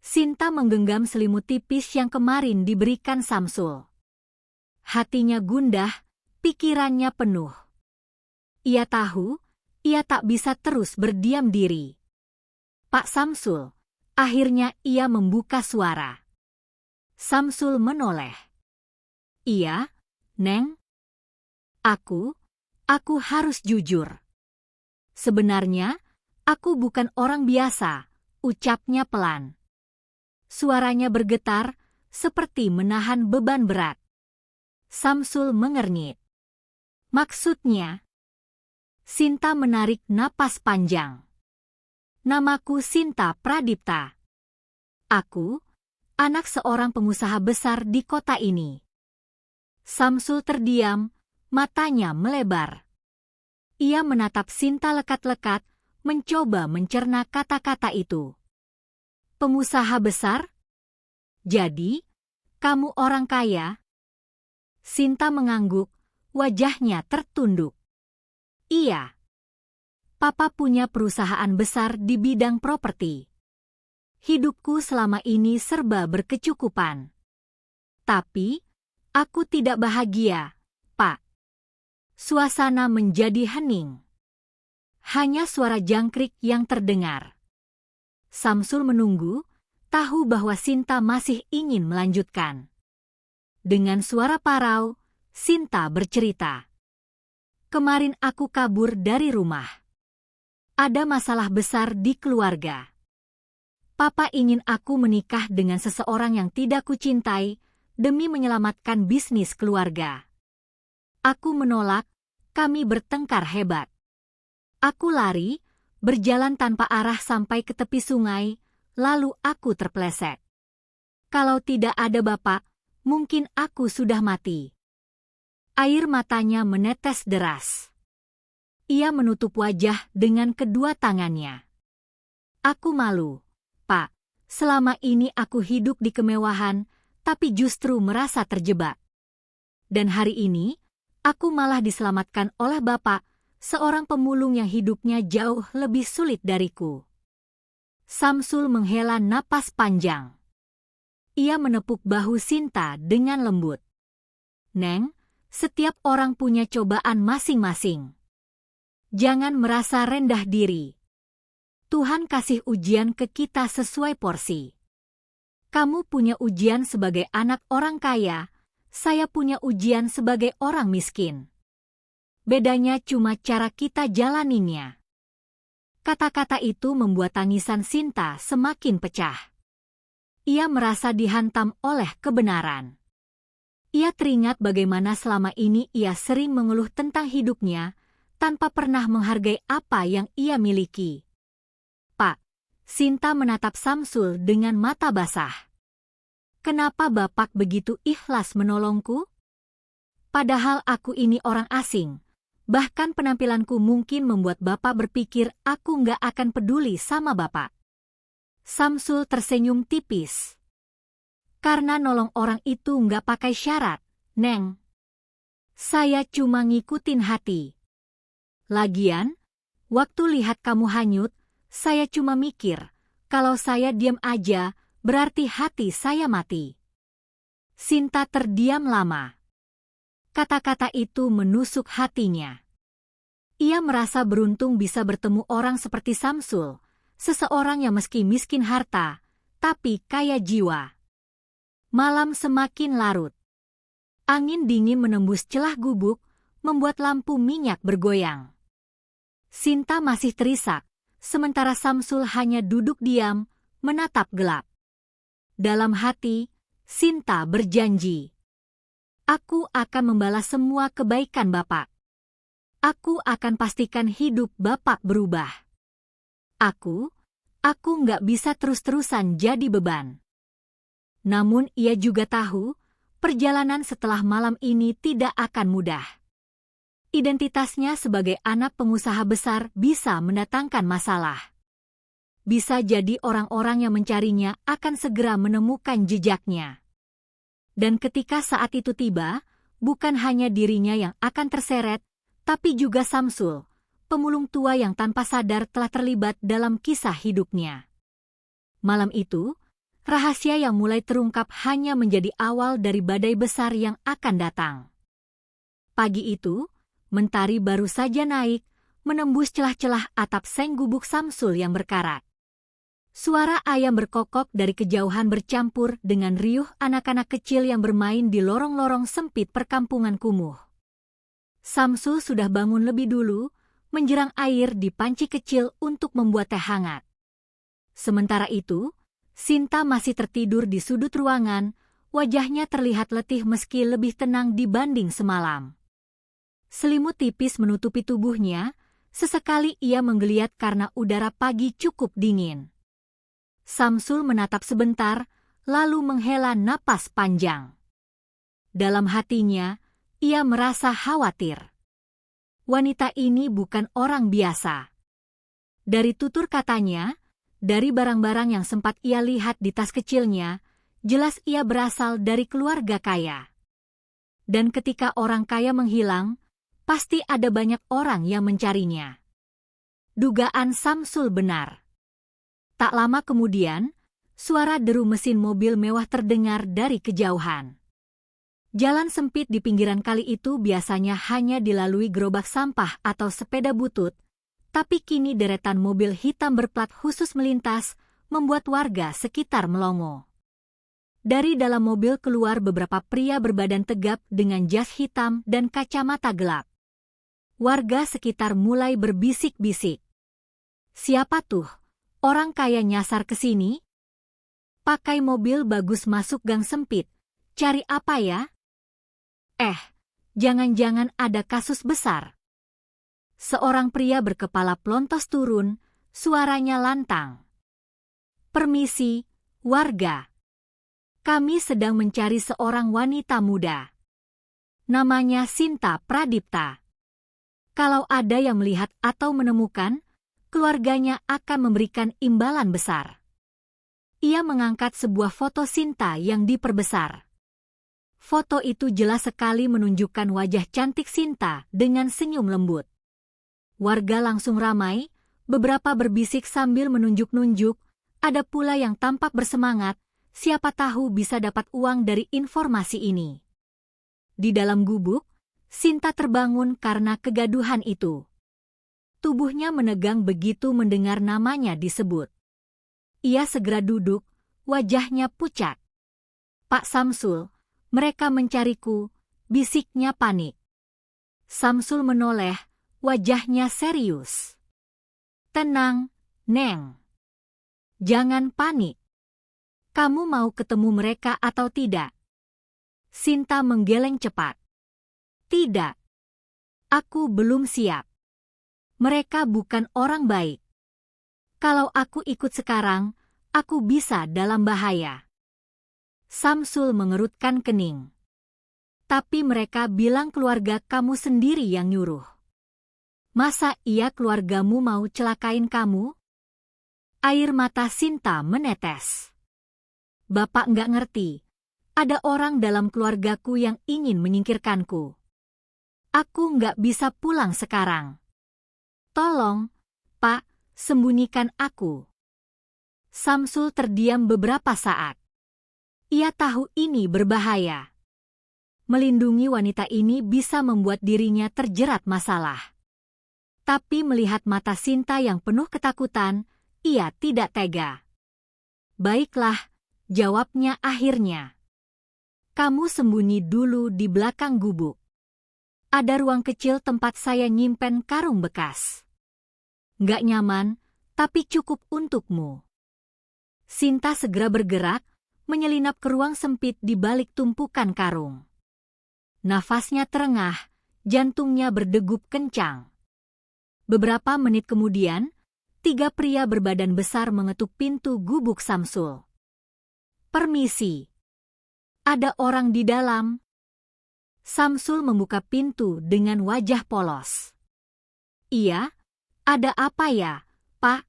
Sinta menggenggam selimut tipis yang kemarin diberikan Samsul. Hatinya gundah, pikirannya penuh. Ia tahu, ia tak bisa terus berdiam diri. "Pak Samsul," akhirnya ia membuka suara. Samsul menoleh. "Iya, Neng. Aku harus jujur. Sebenarnya, aku bukan orang biasa," ucapnya pelan. Suaranya bergetar, seperti menahan beban berat. Samsul mengernyit. "Maksudnya?" Sinta menarik napas panjang. "Namaku Sinta Pradipta. Aku, anak seorang pengusaha besar di kota ini." Samsul terdiam, matanya melebar. Ia menatap Sinta lekat-lekat, mencoba mencerna kata-kata itu. "Pengusaha besar? Jadi, kamu orang kaya?" Sinta mengangguk, wajahnya tertunduk. "Iya. Papa punya perusahaan besar di bidang properti. Hidupku selama ini serba berkecukupan. Tapi, aku tidak bahagia, Pak." Suasana menjadi hening. Hanya suara jangkrik yang terdengar. Samsul menunggu, tahu bahwa Sinta masih ingin melanjutkan. Dengan suara parau, Sinta bercerita. "Kemarin aku kabur dari rumah. Ada masalah besar di keluarga. Papa ingin aku menikah dengan seseorang yang tidak kucintai demi menyelamatkan bisnis keluarga. Aku menolak, kami bertengkar hebat. Aku lari, berjalan tanpa arah sampai ke tepi sungai, lalu aku terpeleset. Kalau tidak ada Bapak, mungkin aku sudah mati." Air matanya menetes deras. Ia menutup wajah dengan kedua tangannya. "Aku malu, Pak. Selama ini aku hidup di kemewahan, tapi justru merasa terjebak. Dan hari ini, aku malah diselamatkan oleh Bapak, seorang pemulung yang hidupnya jauh lebih sulit dariku." Samsul menghela napas panjang. Ia menepuk bahu Sinta dengan lembut. "Neng, Setiap orang punya cobaan masing-masing. Jangan merasa rendah diri. Tuhan kasih ujian ke kita sesuai porsi. Kamu punya ujian sebagai anak orang kaya, saya punya ujian sebagai orang miskin. Bedanya cuma cara kita jalaninnya. Kata-kata itu membuat tangisan Sinta semakin pecah. Ia merasa dihantam oleh kebenaran. Ia teringat bagaimana selama ini ia sering mengeluh tentang hidupnya, tanpa pernah menghargai apa yang ia miliki. Pak, Sinta menatap Samsul dengan mata basah. Kenapa Bapak begitu ikhlas menolongku? Padahal aku ini orang asing. Bahkan penampilanku mungkin membuat Bapak berpikir aku nggak akan peduli sama Bapak. Samsul tersenyum tipis. Karena nolong orang itu nggak pakai syarat, Neng. Saya cuma ngikutin hati. Lagian, waktu lihat kamu hanyut, saya cuma mikir, kalau saya diam aja, berarti hati saya mati. Sinta terdiam lama. Kata-kata itu menusuk hatinya. Ia merasa beruntung bisa bertemu orang seperti Samsul, seseorang yang meski miskin harta, tapi kaya jiwa. Malam semakin larut. Angin dingin menembus celah gubuk, membuat lampu minyak bergoyang. Sinta masih terisak, sementara Samsul hanya duduk diam, menatap gelap. Dalam hati, Sinta berjanji. Aku akan membalas semua kebaikan Bapak. Aku akan pastikan hidup Bapak berubah. Aku nggak bisa terus-terusan jadi beban. Namun ia juga tahu, perjalanan setelah malam ini tidak akan mudah. Identitasnya sebagai anak pengusaha besar bisa mendatangkan masalah. Bisa jadi orang-orang yang mencarinya akan segera menemukan jejaknya. Dan ketika saat itu tiba, bukan hanya dirinya yang akan terseret, tapi juga Samsul, pemulung tua yang tanpa sadar telah terlibat dalam kisah hidupnya. Malam itu, rahasia yang mulai terungkap hanya menjadi awal dari badai besar yang akan datang. Pagi itu, mentari baru saja naik, menembus celah-celah atap seng gubuk Samsul yang berkarat. Suara ayam berkokok dari kejauhan bercampur dengan riuh anak-anak kecil yang bermain di lorong-lorong sempit perkampungan kumuh. Samsul sudah bangun lebih dulu, menjerang air di panci kecil untuk membuat teh hangat. Sementara itu, Sinta masih tertidur di sudut ruangan, wajahnya terlihat letih meski lebih tenang dibanding semalam. Selimut tipis menutupi tubuhnya, sesekali ia menggeliat karena udara pagi cukup dingin. Samsul menatap sebentar, lalu menghela napas panjang. Dalam hatinya, ia merasa khawatir. Wanita ini bukan orang biasa. Dari tutur katanya, dari barang-barang yang sempat ia lihat di tas kecilnya, jelas ia berasal dari keluarga kaya. Dan ketika orang kaya menghilang, pasti ada banyak orang yang mencarinya. Dugaan Samsul benar. Tak lama kemudian, suara deru mesin mobil mewah terdengar dari kejauhan. Jalan sempit di pinggiran kali itu biasanya hanya dilalui gerobak sampah atau sepeda butut, tapi kini deretan mobil hitam berplat khusus melintas, membuat warga sekitar melongo. Dari dalam mobil keluar beberapa pria berbadan tegap dengan jas hitam dan kacamata gelap. Warga sekitar mulai berbisik-bisik. Siapa tuh? Orang kaya nyasar ke sini? Pakai mobil bagus masuk gang sempit. Cari apa ya? Jangan-jangan ada kasus besar. Seorang pria berkepala plontos turun, suaranya lantang. Permisi, warga. Kami sedang mencari seorang wanita muda. Namanya Sinta Pradipta. Kalau ada yang melihat atau menemukan, keluarganya akan memberikan imbalan besar. Ia mengangkat sebuah foto Sinta yang diperbesar. Foto itu jelas sekali menunjukkan wajah cantik Sinta dengan senyum lembut. Warga langsung ramai, beberapa berbisik sambil menunjuk-nunjuk, ada pula yang tampak bersemangat, siapa tahu bisa dapat uang dari informasi ini. Di dalam gubuk, Sinta terbangun karena kegaduhan itu. Tubuhnya menegang begitu mendengar namanya disebut. Ia segera duduk, wajahnya pucat. "Pak Samsul, mereka mencariku," bisiknya panik. Samsul menoleh, wajahnya serius. "Tenang, Neng. Jangan panik. Kamu mau ketemu mereka atau tidak?" Sinta menggeleng cepat. "Tidak. Aku belum siap. Mereka bukan orang baik. Kalau aku ikut sekarang, aku bisa dalam bahaya." Samsul mengerutkan kening. "Tapi mereka bilang keluarga kamu sendiri yang nyuruh. Masa iya keluargamu mau celakain kamu?" Air mata Sinta menetes. "Bapak nggak ngerti. Ada orang dalam keluargaku yang ingin menyingkirkanku. Aku nggak bisa pulang sekarang. Tolong, Pak, sembunyikan aku." Samsul terdiam beberapa saat. Ia tahu ini berbahaya. Melindungi wanita ini bisa membuat dirinya terjerat masalah. Tapi melihat mata Sinta yang penuh ketakutan, ia tidak tega. "Baiklah," jawabnya akhirnya. "Kamu sembunyi dulu di belakang gubuk. Ada ruang kecil tempat saya nyimpen karung bekas. Nggak nyaman, tapi cukup untukmu." Sinta segera bergerak, menyelinap ke ruang sempit di balik tumpukan karung. Nafasnya terengah, jantungnya berdegup kencang. Beberapa menit kemudian, 3 pria berbadan besar mengetuk pintu gubuk Samsul. "Permisi. Ada orang di dalam?" Samsul membuka pintu dengan wajah polos. "Iya, ada apa ya, Pak?"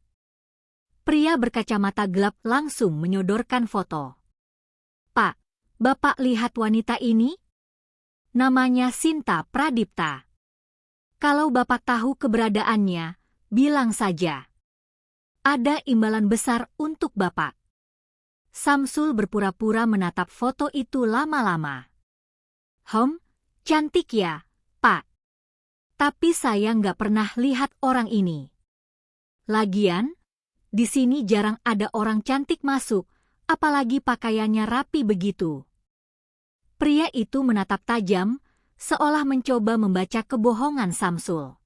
Pria berkacamata gelap langsung menyodorkan foto. "Pak, Bapak lihat wanita ini? Namanya Sinta Pradipta. Kalau Bapak tahu keberadaannya, bilang saja. Ada imbalan besar untuk Bapak." Samsul berpura-pura menatap foto itu lama-lama. Cantik ya, Pak. Tapi saya nggak pernah lihat orang ini. Lagian, di sini jarang ada orang cantik masuk, apalagi pakaiannya rapi begitu." Pria itu menatap tajam, seolah mencoba membaca kebohongan Samsul.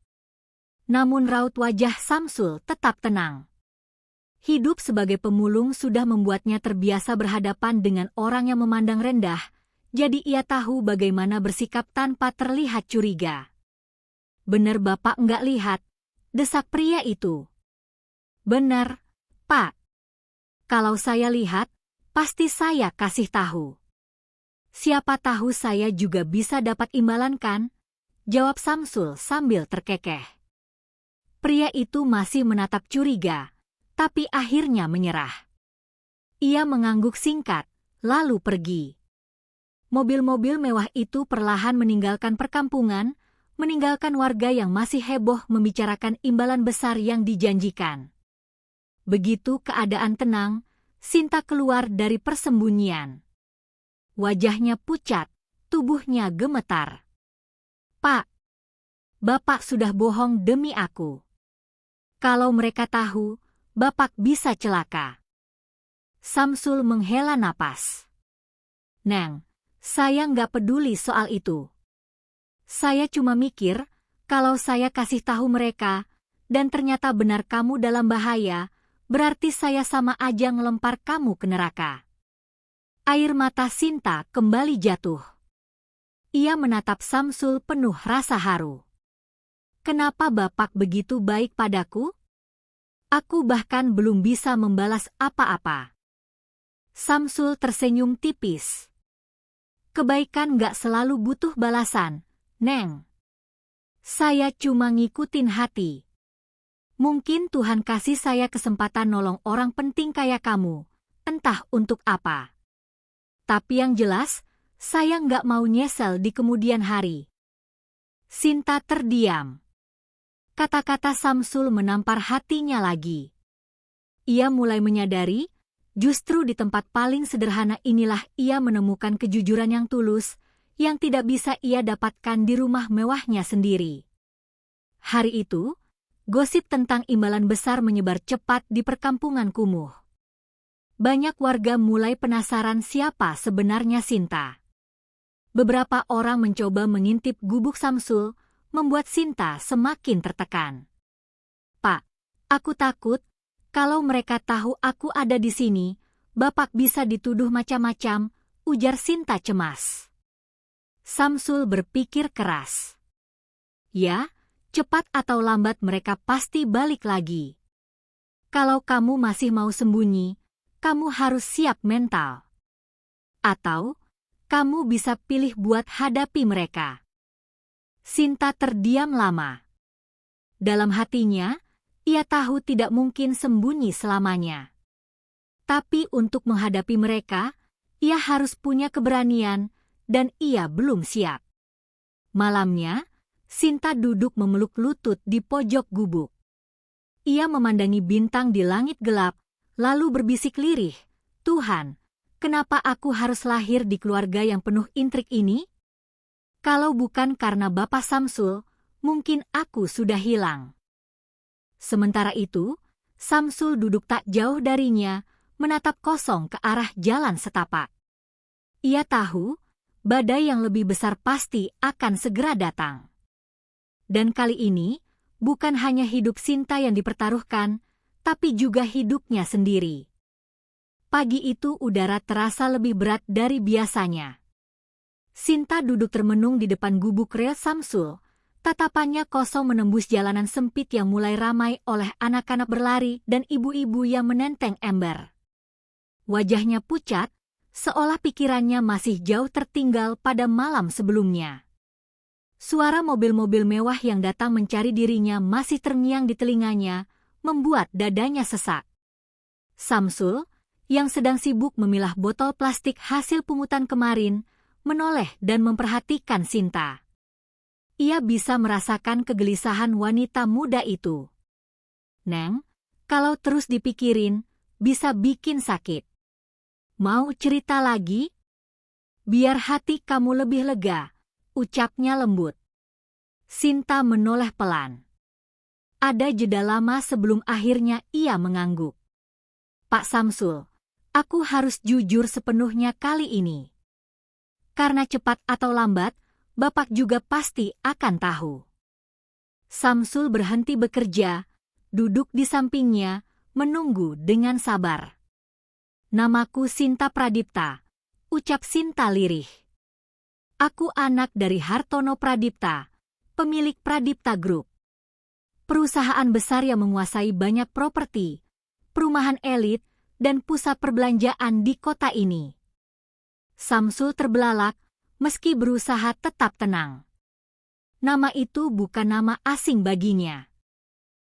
Namun raut wajah Samsul tetap tenang. Hidup sebagai pemulung sudah membuatnya terbiasa berhadapan dengan orang yang memandang rendah, jadi ia tahu bagaimana bersikap tanpa terlihat curiga. "Benar Bapak nggak lihat?" desak pria itu. "Benar, Pak. Kalau saya lihat, pasti saya kasih tahu. Siapa tahu saya juga bisa dapat imbalan kan?" jawab Samsul sambil terkekeh. Pria itu masih menatap curiga, tapi akhirnya menyerah. Ia mengangguk singkat, lalu pergi. Mobil-mobil mewah itu perlahan meninggalkan perkampungan, meninggalkan warga yang masih heboh membicarakan imbalan besar yang dijanjikan. Begitu keadaan tenang, Sinta keluar dari persembunyian. Wajahnya pucat, tubuhnya gemetar. "Pak, Bapak sudah bohong demi aku. Kalau mereka tahu, Bapak bisa celaka." Samsul menghela napas. "Neng, saya nggak peduli soal itu. Saya cuma mikir, kalau saya kasih tahu mereka, dan ternyata benar kamu dalam bahaya, berarti saya sama aja ngelempar kamu ke neraka." Air mata Sinta kembali jatuh. Ia menatap Samsul penuh rasa haru. "Kenapa Bapak begitu baik padaku? Aku bahkan belum bisa membalas apa-apa." Samsul tersenyum tipis. "Kebaikan gak selalu butuh balasan, Neng. Saya cuma ngikutin hati. Mungkin Tuhan kasih saya kesempatan nolong orang penting kayak kamu, entah untuk apa. Tapi yang jelas, saya nggak mau nyesel di kemudian hari." Sinta terdiam. Kata-kata Samsul menampar hatinya lagi. Ia mulai menyadari, justru di tempat paling sederhana inilah ia menemukan kejujuran yang tulus, yang tidak bisa ia dapatkan di rumah mewahnya sendiri. Hari itu, gosip tentang imbalan besar menyebar cepat di perkampungan kumuh. Banyak warga mulai penasaran siapa sebenarnya Sinta. Beberapa orang mencoba mengintip gubuk Samsul, membuat Sinta semakin tertekan. "Pak, aku takut kalau mereka tahu aku ada di sini, Bapak bisa dituduh macam-macam," ujar Sinta cemas. Samsul berpikir keras. "Ya, cepat atau lambat mereka pasti balik lagi. Kalau kamu masih mau sembunyi, kamu harus siap mental. Atau, kamu bisa pilih buat hadapi mereka." Sinta terdiam lama. Dalam hatinya, ia tahu tidak mungkin sembunyi selamanya. Tapi untuk menghadapi mereka, ia harus punya keberanian, dan ia belum siap. Malamnya, Sinta duduk memeluk lutut di pojok gubuk. Ia memandangi bintang di langit gelap, lalu berbisik lirih, "Tuhan, kenapa aku harus lahir di keluarga yang penuh intrik ini? Kalau bukan karena Bapak Samsul, mungkin aku sudah hilang." Sementara itu, Samsul duduk tak jauh darinya, menatap kosong ke arah jalan setapak. Ia tahu, badai yang lebih besar pasti akan segera datang. Dan kali ini, bukan hanya hidup Sinta yang dipertaruhkan, tapi juga hidupnya sendiri. Pagi itu udara terasa lebih berat dari biasanya. Sinta duduk termenung di depan gubuk rel Samsul, tatapannya kosong menembus jalanan sempit yang mulai ramai oleh anak-anak berlari dan ibu-ibu yang menenteng ember. Wajahnya pucat, seolah pikirannya masih jauh tertinggal pada malam sebelumnya. Suara mobil-mobil mewah yang datang mencari dirinya masih terngiang di telinganya, membuat dadanya sesak. Samsul, yang sedang sibuk memilah botol plastik hasil pungutan kemarin, menoleh dan memperhatikan Sinta. Ia bisa merasakan kegelisahan wanita muda itu. "Neng, kalau terus dipikirin, bisa bikin sakit. Mau cerita lagi? Biar hati kamu lebih lega," ucapnya lembut. Sinta menoleh pelan. Ada jeda lama sebelum akhirnya ia mengangguk. "Pak Samsul, aku harus jujur sepenuhnya kali ini. Karena cepat atau lambat, Bapak juga pasti akan tahu." Samsul berhenti bekerja, duduk di sampingnya, menunggu dengan sabar. "Namaku Sinta Pradipta," ucap Sinta lirih. "Aku anak dari Hartono Pradipta, pemilik Pradipta Group. Perusahaan besar yang menguasai banyak properti, perumahan elit, dan pusat perbelanjaan di kota ini." Samsul terbelalak, meski berusaha tetap tenang. Nama itu bukan nama asing baginya.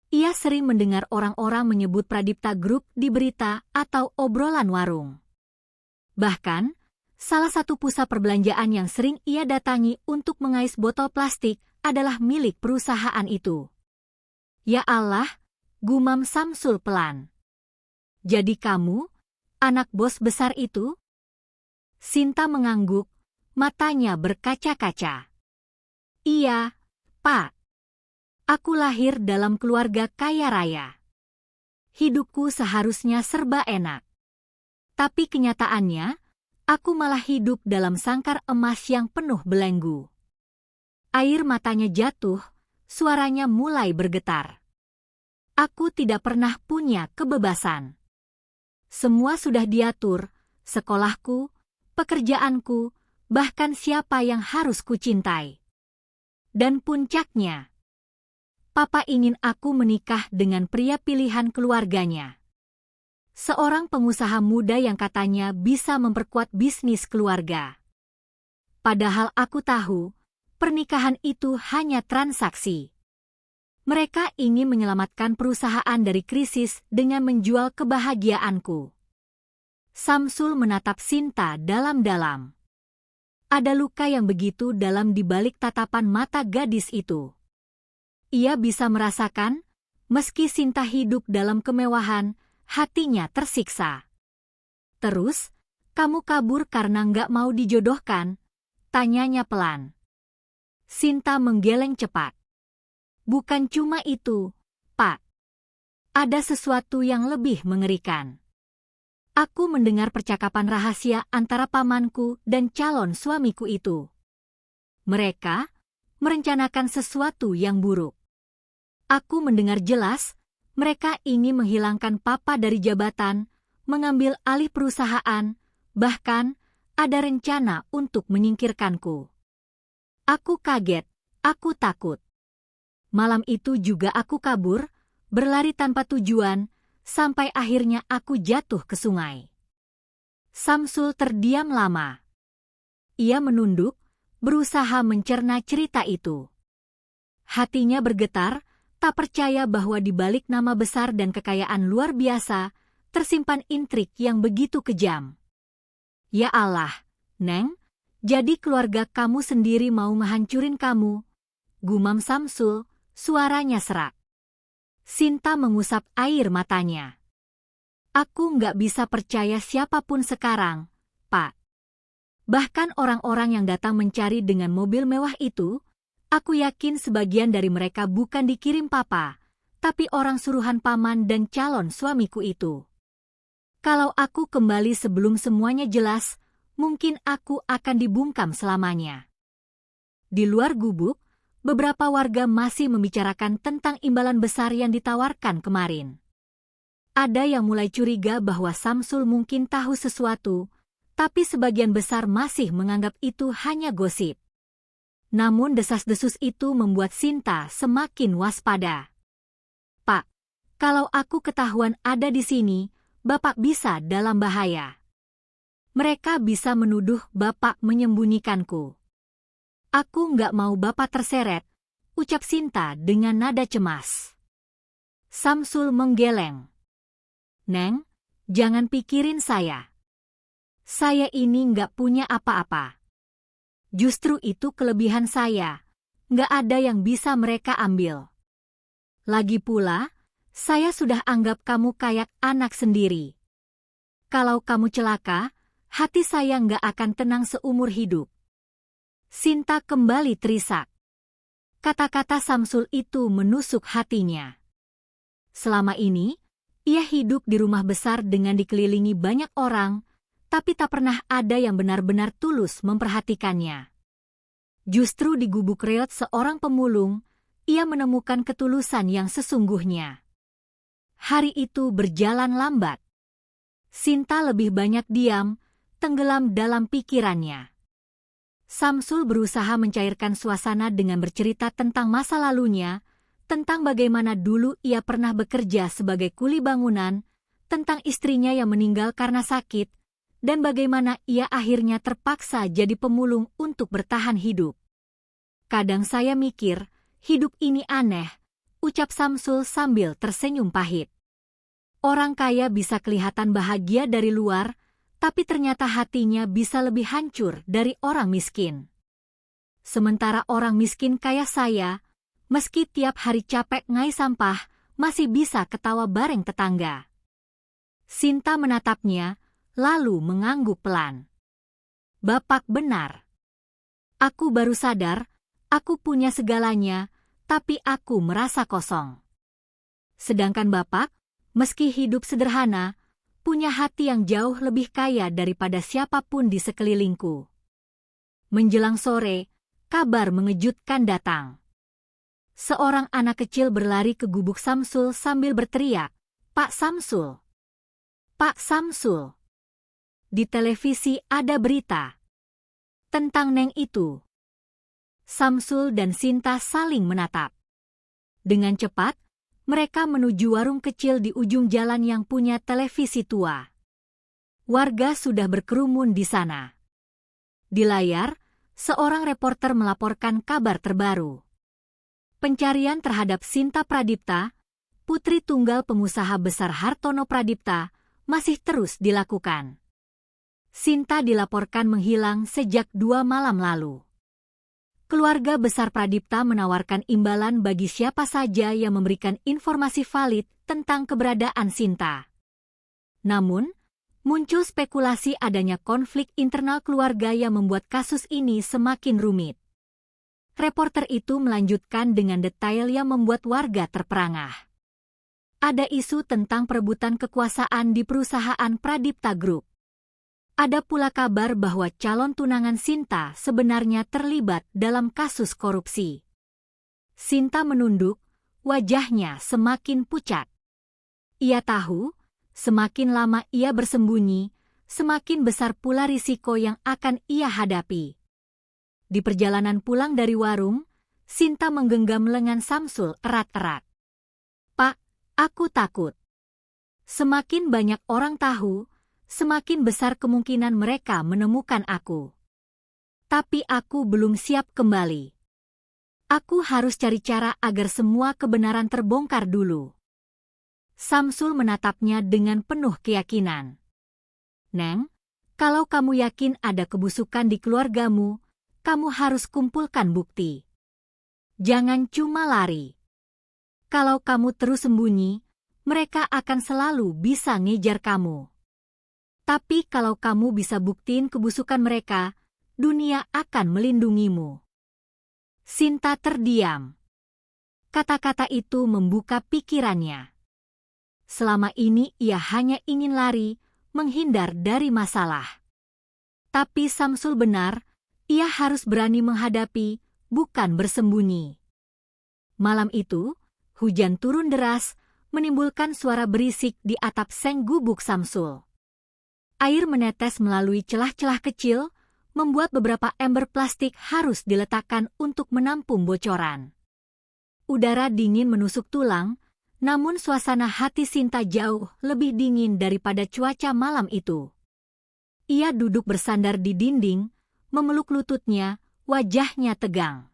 Ia sering mendengar orang-orang menyebut Pradipta Group di berita atau obrolan warung. Bahkan, salah satu pusat perbelanjaan yang sering ia datangi untuk mengais botol plastik adalah milik perusahaan itu. "Ya Allah," gumam Samsul pelan. "Jadi kamu, anak bos besar itu?" Sinta mengangguk, matanya berkaca-kaca. "Iya, Pak. Aku lahir dalam keluarga kaya raya. Hidupku seharusnya serba enak. Tapi kenyataannya, aku malah hidup dalam sangkar emas yang penuh belenggu." Air matanya jatuh, suaranya mulai bergetar. "Aku tidak pernah punya kebebasan. Semua sudah diatur, sekolahku, pekerjaanku, bahkan siapa yang harus kucintai. Dan puncaknya, Papa ingin aku menikah dengan pria pilihan keluarganya. Seorang pengusaha muda yang katanya bisa memperkuat bisnis keluarga. Padahal aku tahu, pernikahan itu hanya transaksi. Mereka ingin menyelamatkan perusahaan dari krisis dengan menjual kebahagiaanku." Samsul menatap Sinta dalam-dalam. Ada luka yang begitu dalam di balik tatapan mata gadis itu. Ia bisa merasakan, meski Sinta hidup dalam kemewahan, hatinya tersiksa. "Terus, kamu kabur karena nggak mau dijodohkan, Tanyanya pelan. Sinta menggeleng cepat. Bukan cuma itu, Pak. Ada sesuatu yang lebih mengerikan. Aku mendengar percakapan rahasia antara pamanku dan calon suamiku itu. Mereka merencanakan sesuatu yang buruk. Aku mendengar jelas, mereka ingin menghilangkan papa dari jabatan, mengambil alih perusahaan, bahkan ada rencana untuk menyingkirkanku. Aku kaget, aku takut. Malam itu juga aku kabur, berlari tanpa tujuan, sampai akhirnya aku jatuh ke sungai. Samsul terdiam lama. Ia menunduk, berusaha mencerna cerita itu. Hatinya bergetar, tak percaya bahwa di balik nama besar dan kekayaan luar biasa, tersimpan intrik yang begitu kejam. Ya Allah, Neng, jadi keluarga kamu sendiri mau ngehancurin kamu? Gumam Samsul, suaranya serak. Sinta mengusap air matanya. Aku nggak bisa percaya siapapun sekarang, Pak. Bahkan orang-orang yang datang mencari dengan mobil mewah itu, aku yakin sebagian dari mereka bukan dikirim papa, tapi orang suruhan paman dan calon suamiku itu. Kalau aku kembali sebelum semuanya jelas, mungkin aku akan dibungkam selamanya. Di luar gubuk, beberapa warga masih membicarakan tentang imbalan besar yang ditawarkan kemarin. Ada yang mulai curiga bahwa Samsul mungkin tahu sesuatu, tapi sebagian besar masih menganggap itu hanya gosip. Namun desas-desus itu membuat Sinta semakin waspada. Pak, kalau aku ketahuan ada di sini, Bapak bisa dalam bahaya. Mereka bisa menuduh Bapak menyembunyikanku. Aku nggak mau Bapak terseret, ucap Sinta dengan nada cemas. Samsul menggeleng. Neng, jangan pikirin saya. Saya ini nggak punya apa-apa. Justru itu kelebihan saya, nggak ada yang bisa mereka ambil. Lagi pula, saya sudah anggap kamu kayak anak sendiri. Kalau kamu celaka, hati saya nggak akan tenang seumur hidup. Sinta kembali terisak. Kata-kata Samsul itu menusuk hatinya. Selama ini, ia hidup di rumah besar dengan dikelilingi banyak orang, tapi tak pernah ada yang benar-benar tulus memperhatikannya. Justru di gubuk reot seorang pemulung, ia menemukan ketulusan yang sesungguhnya. Hari itu berjalan lambat. Sinta lebih banyak diam, tenggelam dalam pikirannya. Samsul berusaha mencairkan suasana dengan bercerita tentang masa lalunya, tentang bagaimana dulu ia pernah bekerja sebagai kuli bangunan, tentang istrinya yang meninggal karena sakit, dan bagaimana ia akhirnya terpaksa jadi pemulung untuk bertahan hidup. Kadang saya mikir, hidup ini aneh, ucap Samsul sambil tersenyum pahit. Orang kaya bisa kelihatan bahagia dari luar, tapi ternyata hatinya bisa lebih hancur dari orang miskin. Sementara orang miskin kayak saya, meski tiap hari capek ngai sampah, masih bisa ketawa bareng tetangga. Sinta menatapnya, lalu mengangguk pelan. Bapak benar. Aku baru sadar, aku punya segalanya, tapi aku merasa kosong. Sedangkan Bapak, meski hidup sederhana, punya hati yang jauh lebih kaya daripada siapapun di sekelilingku. Menjelang sore, kabar mengejutkan datang. Seorang anak kecil berlari ke gubuk Samsul sambil berteriak, Pak Samsul! Pak Samsul! Di televisi ada berita tentang Neng itu. Samsul dan Sinta saling menatap. Dengan cepat, mereka menuju warung kecil di ujung jalan yang punya televisi tua. Warga sudah berkerumun di sana. Di layar, seorang reporter melaporkan kabar terbaru. Pencarian terhadap Sinta Pradipta, putri tunggal pengusaha besar Hartono Pradipta, masih terus dilakukan. Sinta dilaporkan menghilang sejak 2 malam lalu. Keluarga besar Pradipta menawarkan imbalan bagi siapa saja yang memberikan informasi valid tentang keberadaan Sinta. Namun, Muncul spekulasi adanya konflik internal keluarga yang membuat kasus ini semakin rumit. Reporter itu melanjutkan dengan detail yang membuat warga terperangah. Ada isu tentang perebutan kekuasaan di perusahaan Pradipta Group. Ada pula kabar bahwa calon tunangan Sinta sebenarnya terlibat dalam kasus korupsi. Sinta menunduk, wajahnya semakin pucat. Ia tahu, semakin lama ia bersembunyi, semakin besar pula risiko yang akan ia hadapi. Di perjalanan pulang dari warung, Sinta menggenggam lengan Samsul erat-erat. "Pak, aku takut. Semakin banyak orang tahu, semakin besar kemungkinan mereka menemukan aku. Tapi aku belum siap kembali. Aku harus cari cara agar semua kebenaran terbongkar dulu." Samsul menatapnya dengan penuh keyakinan. "Neng, kalau kamu yakin ada kebusukan di keluargamu, kamu harus kumpulkan bukti. Jangan cuma lari. Kalau kamu terus sembunyi, mereka akan selalu bisa ngejar kamu. Tapi kalau kamu bisa buktiin kebusukan mereka, dunia akan melindungimu." Sinta terdiam. Kata-kata itu membuka pikirannya. Selama ini ia hanya ingin lari, menghindar dari masalah. Tapi Samsul benar, ia harus berani menghadapi, bukan bersembunyi. Malam itu, hujan turun deras, menimbulkan suara berisik di atap seng gubuk Samsul. Air menetes melalui celah-celah kecil, membuat beberapa ember plastik harus diletakkan untuk menampung bocoran. Udara dingin menusuk tulang, namun suasana hati Sinta jauh lebih dingin daripada cuaca malam itu. Ia duduk bersandar di dinding, memeluk lututnya, wajahnya tegang.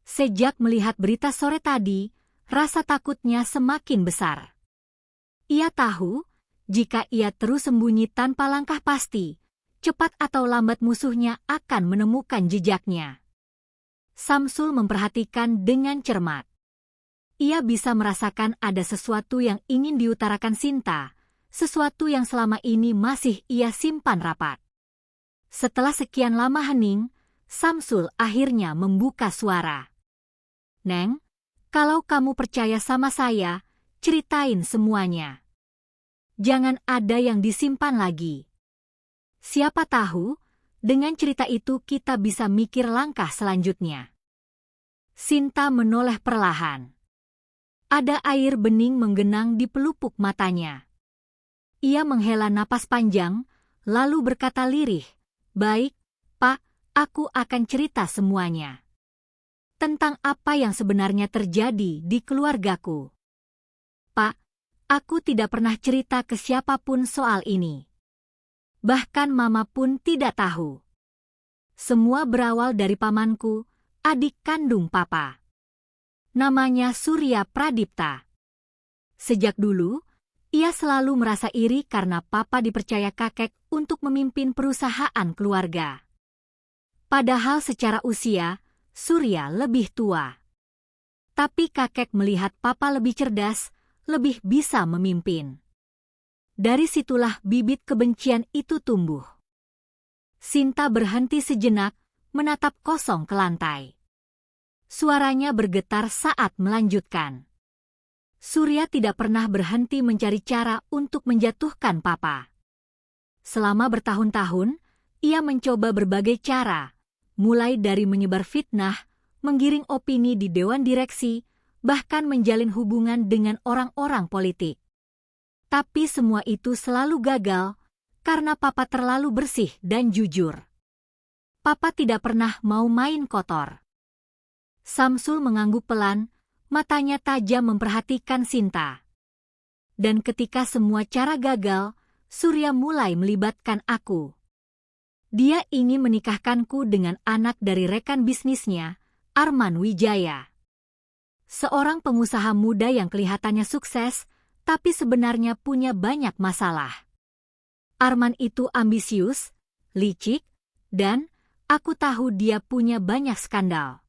Sejak melihat berita sore tadi, rasa takutnya semakin besar. Ia tahu, jika ia terus sembunyi tanpa langkah pasti, cepat atau lambat musuhnya akan menemukan jejaknya. Samsul memperhatikan dengan cermat. Ia bisa merasakan ada sesuatu yang ingin diutarakan Sinta, sesuatu yang selama ini masih ia simpan rapat. Setelah sekian lama hening, Samsul akhirnya membuka suara. "Neng, kalau kamu percaya sama saya, ceritain semuanya. Jangan ada yang disimpan lagi. Siapa tahu, dengan cerita itu kita bisa mikir langkah selanjutnya." Sinta menoleh perlahan. Ada air bening menggenang di pelupuk matanya. Ia menghela napas panjang, lalu berkata lirih, "Baik, Pak, aku akan cerita semuanya. Tentang apa yang sebenarnya terjadi di keluargaku. Pak, aku tidak pernah cerita ke siapapun soal ini. Bahkan Mama pun tidak tahu. Semua berawal dari pamanku, adik kandung Papa. Namanya Surya Pradipta. Sejak dulu, ia selalu merasa iri karena Papa dipercaya kakek untuk memimpin perusahaan keluarga. Padahal secara usia, Surya lebih tua. Tapi kakek melihat Papa lebih cerdas, lebih bisa memimpin. Dari situlah bibit kebencian itu tumbuh. Sinta berhenti sejenak, menatap kosong ke lantai. Suaranya bergetar saat melanjutkan. Surya tidak pernah berhenti mencari cara untuk menjatuhkan Papa. Selama bertahun-tahun, ia mencoba berbagai cara, mulai dari menyebar fitnah, menggiring opini di dewan direksi, bahkan menjalin hubungan dengan orang-orang politik. Tapi semua itu selalu gagal, karena Papa terlalu bersih dan jujur. Papa tidak pernah mau main kotor. Samsul mengangguk pelan, matanya tajam memperhatikan Sinta. Dan ketika semua cara gagal, Surya mulai melibatkan aku. Dia ingin menikahkanku dengan anak dari rekan bisnisnya, Arman Wijaya. Seorang pengusaha muda yang kelihatannya sukses, tapi sebenarnya punya banyak masalah. Arman itu ambisius, licik, dan aku tahu dia punya banyak skandal.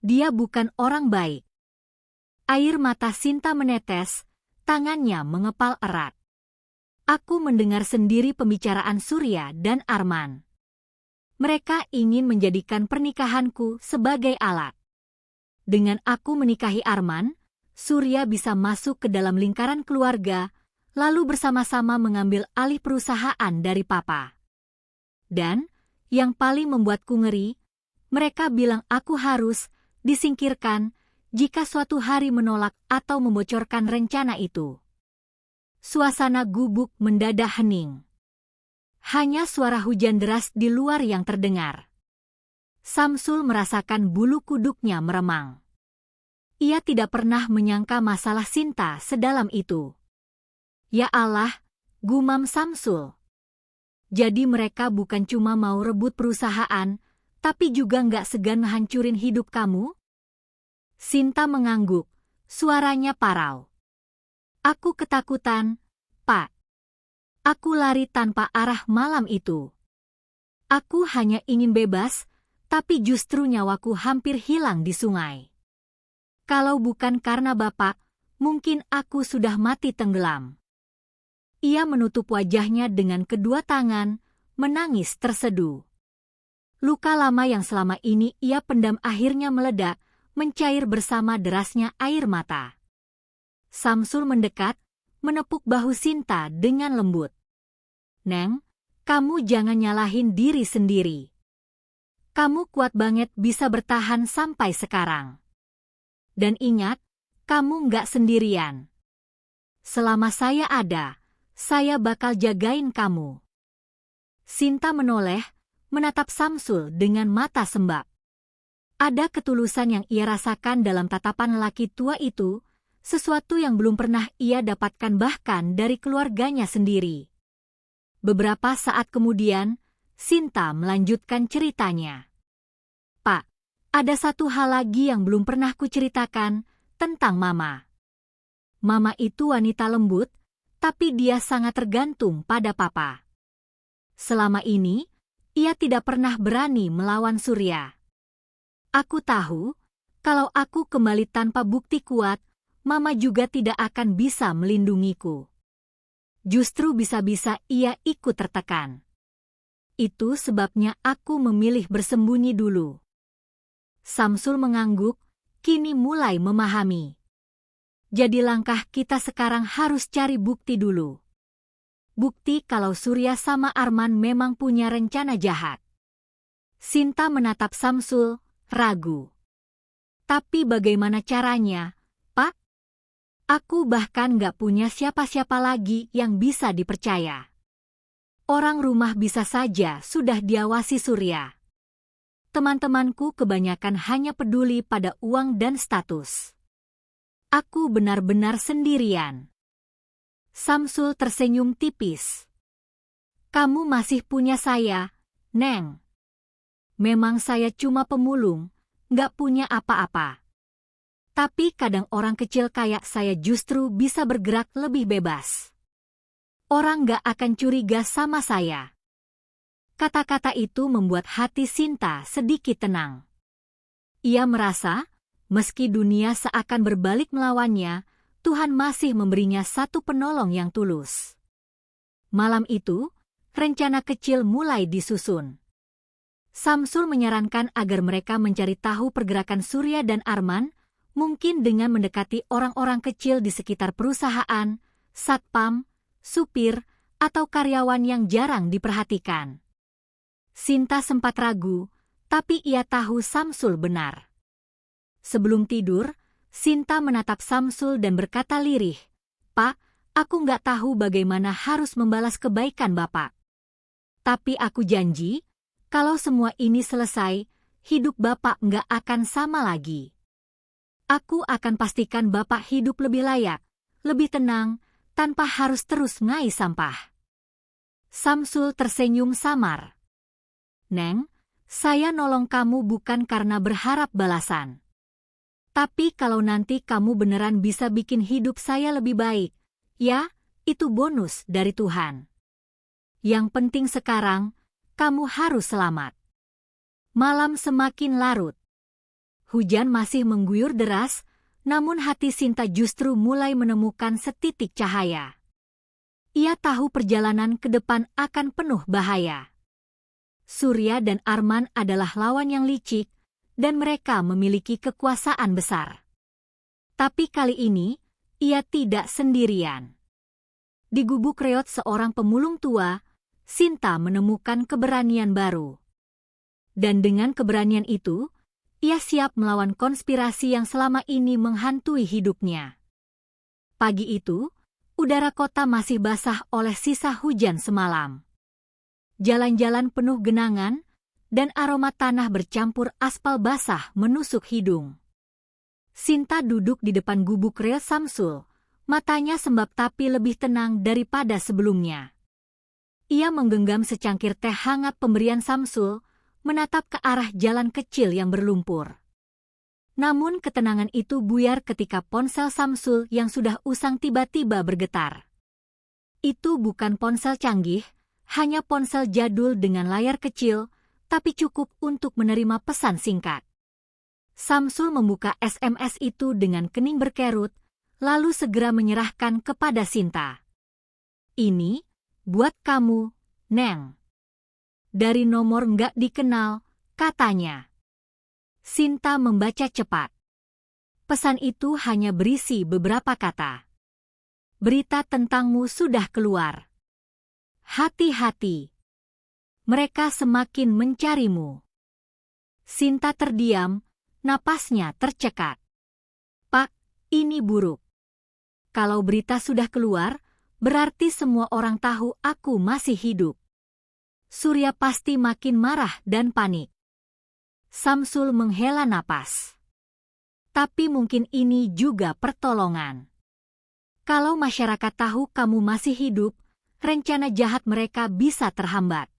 Dia bukan orang baik. Air mata Sinta menetes, tangannya mengepal erat. Aku mendengar sendiri pembicaraan Surya dan Arman. Mereka ingin menjadikan pernikahanku sebagai alat. Dengan aku menikahi Arman, Surya bisa masuk ke dalam lingkaran keluarga, lalu bersama-sama mengambil alih perusahaan dari papa. Dan, yang paling membuatku ngeri, mereka bilang aku harus disingkirkan jika suatu hari menolak atau membocorkan rencana itu. Suasana gubuk mendadak hening. Hanya suara hujan deras di luar yang terdengar. Samsul merasakan bulu kuduknya meremang. Ia tidak pernah menyangka masalah Sinta sedalam itu. Ya Allah, gumam Samsul. Jadi mereka bukan cuma mau rebut perusahaan, tapi juga nggak segan hancurin hidup kamu? Sinta mengangguk, suaranya parau. Aku ketakutan, Pak. Aku lari tanpa arah malam itu. Aku hanya ingin bebas, tapi justru nyawaku hampir hilang di sungai. Kalau bukan karena Bapak, mungkin aku sudah mati tenggelam. Ia menutup wajahnya dengan kedua tangan, menangis terseduh. Luka lama yang selama ini ia pendam akhirnya meledak, mencair bersama derasnya air mata. Samsul mendekat, menepuk bahu Sinta dengan lembut. Neng, kamu jangan nyalahin diri sendiri. Kamu kuat banget bisa bertahan sampai sekarang. Dan ingat, kamu nggak sendirian. Selama saya ada, saya bakal jagain kamu. Sinta menoleh, menatap Samsul dengan mata sembab. Ada ketulusan yang ia rasakan dalam tatapan lelaki tua itu, sesuatu yang belum pernah ia dapatkan bahkan dari keluarganya sendiri. Beberapa saat kemudian, Sinta melanjutkan ceritanya. Pak, ada satu hal lagi yang belum pernah kuceritakan tentang Mama. Mama itu wanita lembut, tapi dia sangat tergantung pada Papa. Selama ini, ia tidak pernah berani melawan Surya. Aku tahu, kalau aku kembali tanpa bukti kuat, Mama juga tidak akan bisa melindungiku. Justru bisa-bisa ia ikut tertekan. Itu sebabnya aku memilih bersembunyi dulu. Samsul mengangguk, kini mulai memahami. Jadi langkah kita sekarang harus cari bukti dulu. Bukti kalau Surya sama Arman memang punya rencana jahat. Sinta menatap Samsul, ragu. Tapi bagaimana caranya, Pak? Aku bahkan gak punya siapa-siapa lagi yang bisa dipercaya. Orang rumah bisa saja sudah diawasi Surya. Teman-temanku kebanyakan hanya peduli pada uang dan status. Aku benar-benar sendirian. Samsul tersenyum tipis. Kamu masih punya saya, Neng. Memang saya cuma pemulung, gak punya apa-apa. Tapi kadang orang kecil kayak saya justru bisa bergerak lebih bebas. Orang gak akan curiga sama saya. Kata-kata itu membuat hati Sinta sedikit tenang. Ia merasa, meski dunia seakan berbalik melawannya, Tuhan masih memberinya satu penolong yang tulus. Malam itu, rencana kecil mulai disusun. Samsul menyarankan agar mereka mencari tahu pergerakan Surya dan Arman, mungkin dengan mendekati orang-orang kecil di sekitar perusahaan, satpam, supir, atau karyawan yang jarang diperhatikan. Sinta sempat ragu, tapi ia tahu Samsul benar. Sebelum tidur, Sinta menatap Samsul dan berkata lirih, Pak, aku nggak tahu bagaimana harus membalas kebaikan Bapak. Tapi aku janji, kalau semua ini selesai, hidup Bapak nggak akan sama lagi. Aku akan pastikan Bapak hidup lebih layak, lebih tenang, tanpa harus terus ngais sampah. Samsul tersenyum samar. Neng, saya nolong kamu bukan karena berharap balasan. Tapi kalau nanti kamu beneran bisa bikin hidup saya lebih baik, ya, itu bonus dari Tuhan. Yang penting sekarang, kamu harus selamat. Malam semakin larut. Hujan masih mengguyur deras, namun hati Sinta justru mulai menemukan setitik cahaya. Ia tahu perjalanan ke depan akan penuh bahaya. Surya dan Arman adalah lawan yang licik, dan mereka memiliki kekuasaan besar. Tapi kali ini, ia tidak sendirian. Di gubuk reot seorang pemulung tua, Sinta menemukan keberanian baru. Dan dengan keberanian itu, ia siap melawan konspirasi yang selama ini menghantui hidupnya. Pagi itu, udara kota masih basah oleh sisa hujan semalam. Jalan-jalan penuh genangan, dan aroma tanah bercampur aspal basah menusuk hidung. Sinta duduk di depan gubuk reot Samsul, matanya sembab tapi lebih tenang daripada sebelumnya. Ia menggenggam secangkir teh hangat pemberian Samsul, menatap ke arah jalan kecil yang berlumpur. Namun ketenangan itu buyar ketika ponsel Samsul yang sudah usang tiba-tiba bergetar. Itu bukan ponsel canggih, hanya ponsel jadul dengan layar kecil, tapi cukup untuk menerima pesan singkat. Samsul membuka SMS itu dengan kening berkerut, lalu segera menyerahkan kepada Sinta. Ini, buat kamu, Neng. Dari nomor nggak dikenal, katanya. Sinta membaca cepat. Pesan itu hanya berisi beberapa kata. Berita tentangmu sudah keluar. Hati-hati. Mereka semakin mencarimu. Sinta terdiam, napasnya tercekat. Pak, ini buruk. Kalau berita sudah keluar, berarti semua orang tahu aku masih hidup. Surya pasti makin marah dan panik. Samsul menghela napas. Tapi mungkin ini juga pertolongan. Kalau masyarakat tahu kamu masih hidup, rencana jahat mereka bisa terhambat.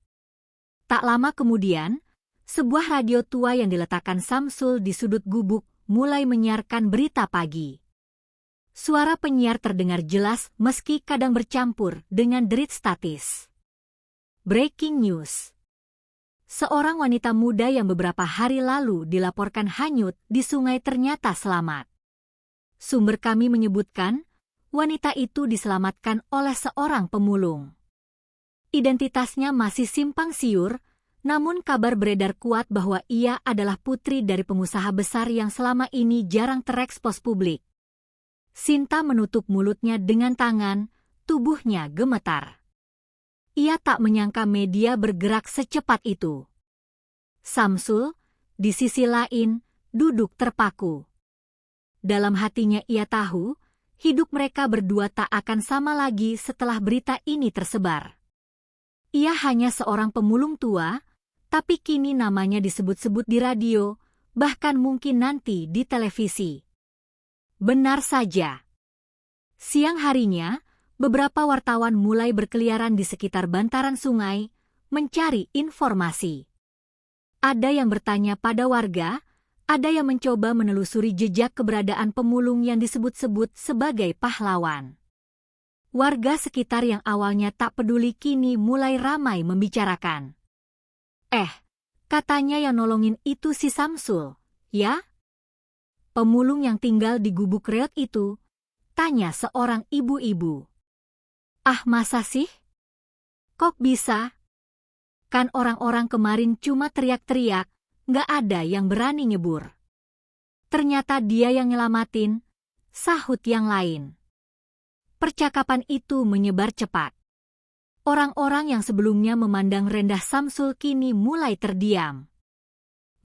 Tak lama kemudian, sebuah radio tua yang diletakkan Samsul di sudut gubuk mulai menyiarkan berita pagi. Suara penyiar terdengar jelas meski kadang bercampur dengan derit statis. Breaking news. Seorang wanita muda yang beberapa hari lalu dilaporkan hanyut di sungai ternyata selamat. Sumber kami menyebutkan, wanita itu diselamatkan oleh seorang pemulung. Identitasnya masih simpang siur, namun kabar beredar kuat bahwa ia adalah putri dari pengusaha besar yang selama ini jarang terekspos publik. Sinta menutup mulutnya dengan tangan, tubuhnya gemetar. Ia tak menyangka media bergerak secepat itu. Samsul, di sisi lain, duduk terpaku. Dalam hatinya ia tahu, hidup mereka berdua tak akan sama lagi setelah berita ini tersebar. Ia hanya seorang pemulung tua, tapi kini namanya disebut-sebut di radio, bahkan mungkin nanti di televisi. Benar saja. Siang harinya, beberapa wartawan mulai berkeliaran di sekitar bantaran sungai, mencari informasi. Ada yang bertanya pada warga, ada yang mencoba menelusuri jejak keberadaan pemulung yang disebut-sebut sebagai pahlawan. Warga sekitar yang awalnya tak peduli kini mulai ramai membicarakan. Katanya yang nolongin itu si Samsul, ya? Pemulung yang tinggal di gubuk reot itu, tanya seorang ibu-ibu. Ah, masa sih? Kok bisa? Kan orang-orang kemarin cuma teriak-teriak, nggak ada yang berani nyebur. Ternyata dia yang nyelamatin, sahut yang lain. Percakapan itu menyebar cepat. Orang-orang yang sebelumnya memandang rendah Samsul kini mulai terdiam.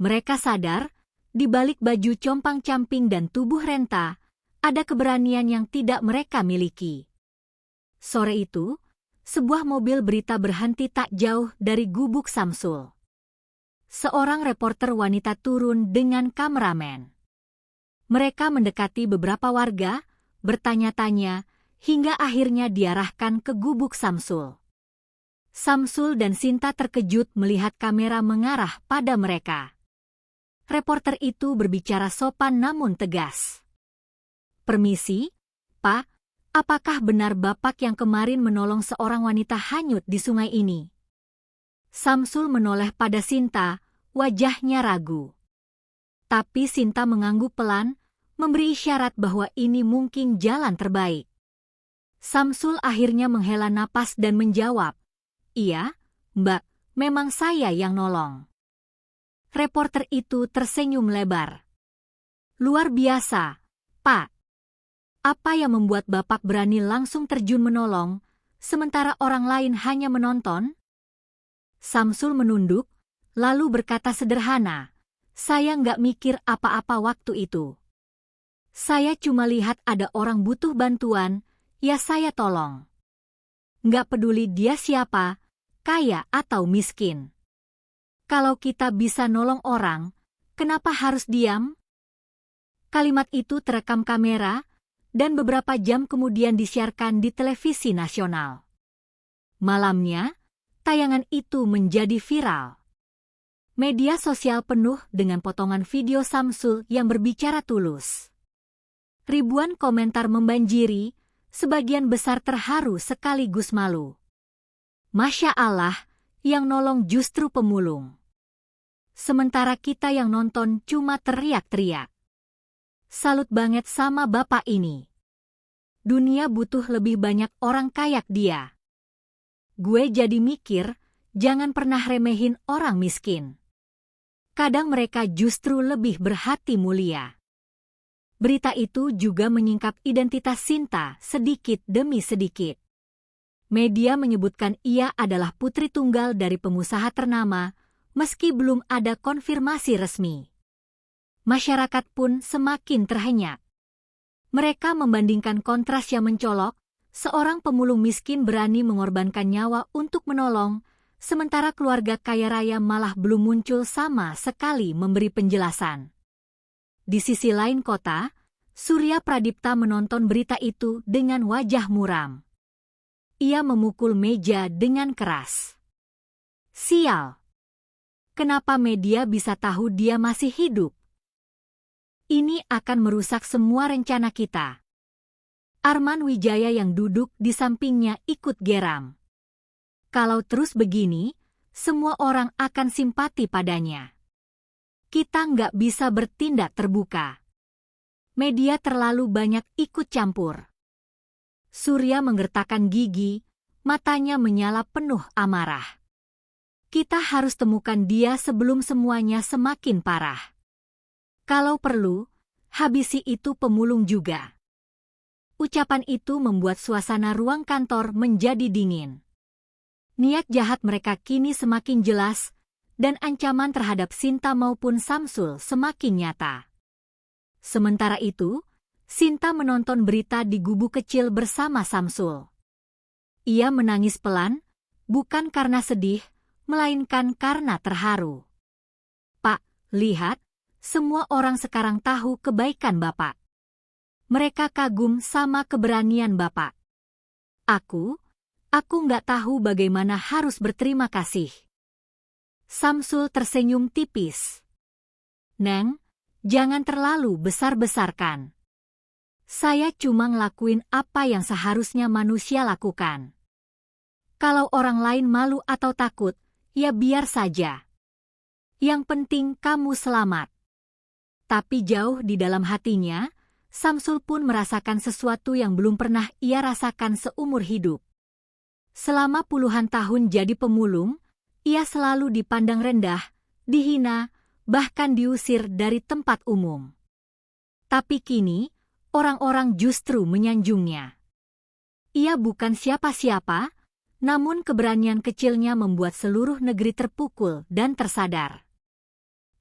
Mereka sadar, di balik baju compang-camping dan tubuh renta, ada keberanian yang tidak mereka miliki. Sore itu, sebuah mobil berita berhenti tak jauh dari gubuk Samsul. Seorang reporter wanita turun dengan kameramen. Mereka mendekati beberapa warga, bertanya-tanya, hingga akhirnya diarahkan ke gubuk Samsul. Samsul dan Sinta terkejut melihat kamera mengarah pada mereka. Reporter itu berbicara sopan namun tegas. Permisi, Pak, apakah benar Bapak yang kemarin menolong seorang wanita hanyut di sungai ini? Samsul menoleh pada Sinta, wajahnya ragu. Tapi Sinta mengangguk pelan, memberi isyarat bahwa ini mungkin jalan terbaik. Samsul akhirnya menghela napas dan menjawab, "Iya, Mbak, memang saya yang nolong." Reporter itu tersenyum lebar. "Luar biasa, Pak. Apa yang membuat Bapak berani langsung terjun menolong, sementara orang lain hanya menonton?" Samsul menunduk, lalu berkata sederhana, "Saya nggak mikir apa-apa waktu itu. Saya cuma lihat ada orang butuh bantuan, ya saya tolong. Nggak peduli dia siapa, kaya atau miskin. Kalau kita bisa nolong orang, kenapa harus diam?" Kalimat itu terekam kamera, dan beberapa jam kemudian disiarkan di televisi nasional. Malamnya, tayangan itu menjadi viral. Media sosial penuh dengan potongan video Samsul yang berbicara tulus. Ribuan komentar membanjiri, sebagian besar terharu sekaligus malu. "Masya Allah, yang nolong justru pemulung. Sementara kita yang nonton cuma teriak-teriak. Salut banget sama bapak ini. Dunia butuh lebih banyak orang kayak dia. Gue jadi mikir, jangan pernah remehin orang miskin. Kadang mereka justru lebih berhati mulia." Berita itu juga menyingkap identitas Sinta sedikit demi sedikit. Media menyebutkan ia adalah putri tunggal dari pengusaha ternama, meski belum ada konfirmasi resmi. Masyarakat pun semakin terhenyak. Mereka membandingkan kontras yang mencolok, seorang pemulung miskin berani mengorbankan nyawa untuk menolong, sementara keluarga kaya raya malah belum muncul sama sekali memberi penjelasan. Di sisi lain kota, Surya Pradipta menonton berita itu dengan wajah muram. Ia memukul meja dengan keras. "Sial! Kenapa media bisa tahu dia masih hidup? Ini akan merusak semua rencana kita." Arman Wijaya yang duduk di sampingnya ikut geram. Kalau terus begini, semua orang akan simpati padanya. Kita nggak bisa bertindak terbuka. Media terlalu banyak ikut campur. Surya menggertakkan gigi, matanya menyala penuh amarah. Kita harus temukan dia sebelum semuanya semakin parah. Kalau perlu, habisi itu pemulung juga. Ucapan itu membuat suasana ruang kantor menjadi dingin. Niat jahat mereka kini semakin jelas, dan ancaman terhadap Sinta maupun Samsul semakin nyata. Sementara itu, Sinta menonton berita di gubuk kecil bersama Samsul. Ia menangis pelan, bukan karena sedih, melainkan karena terharu. "Pak, lihat, semua orang sekarang tahu kebaikan Bapak. Mereka kagum sama keberanian Bapak. Aku nggak tahu bagaimana harus berterima kasih." Samsul tersenyum tipis. "Neng, jangan terlalu besar-besarkan. Saya cuma ngelakuin apa yang seharusnya manusia lakukan. Kalau orang lain malu atau takut, ya biar saja. Yang penting kamu selamat." Tapi jauh di dalam hatinya, Samsul pun merasakan sesuatu yang belum pernah ia rasakan seumur hidup. Selama puluhan tahun jadi pemulung, ia selalu dipandang rendah, dihina, bahkan diusir dari tempat umum. Tapi kini, orang-orang justru menyanjungnya. Ia bukan siapa-siapa, namun keberanian kecilnya membuat seluruh negeri terpukul dan tersadar.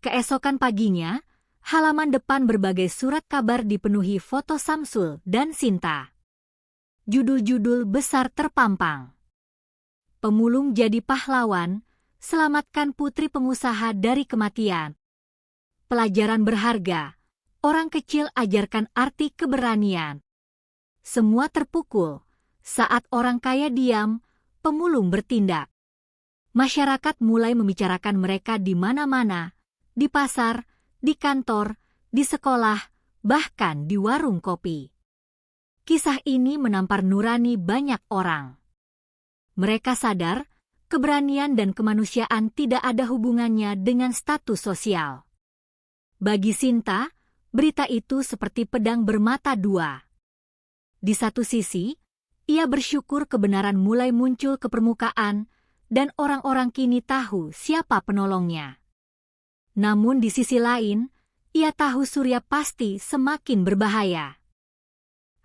Keesokan paginya, halaman depan berbagai surat kabar dipenuhi foto Samsul dan Sinta. Judul-judul besar terpampang. "Pemulung jadi pahlawan, selamatkan putri pengusaha dari kematian. Pelajaran berharga, orang kecil ajarkan arti keberanian." Semua terpukul, saat orang kaya diam, pemulung bertindak. Masyarakat mulai membicarakan mereka di mana-mana, di pasar, di kantor, di sekolah, bahkan di warung kopi. Kisah ini menampar nurani banyak orang. Mereka sadar, keberanian dan kemanusiaan tidak ada hubungannya dengan status sosial. Bagi Sinta, berita itu seperti pedang bermata dua. Di satu sisi, Ia bersyukur kebenaran mulai muncul ke permukaan, dan orang-orang kini tahu siapa penolongnya. Namun di sisi lain, ia tahu Surya pasti semakin berbahaya.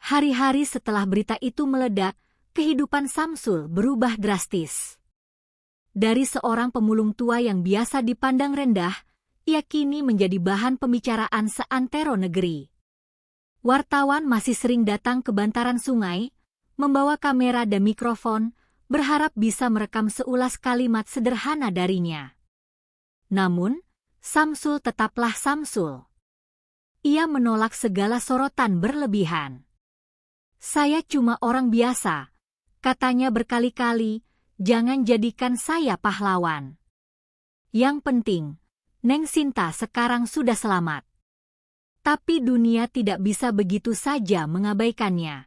Hari-hari setelah berita itu meledak, kehidupan Samsul berubah drastis. Dari seorang pemulung tua yang biasa dipandang rendah, ia kini menjadi bahan pembicaraan seantero negeri. Wartawan masih sering datang ke bantaran sungai, membawa kamera dan mikrofon, berharap bisa merekam seulas kalimat sederhana darinya. Namun, Samsul tetaplah Samsul. Ia menolak segala sorotan berlebihan. "Saya cuma orang biasa," katanya berkali-kali, "jangan jadikan saya pahlawan. Yang penting, Neng Sinta sekarang sudah selamat." Tapi dunia tidak bisa begitu saja mengabaikannya.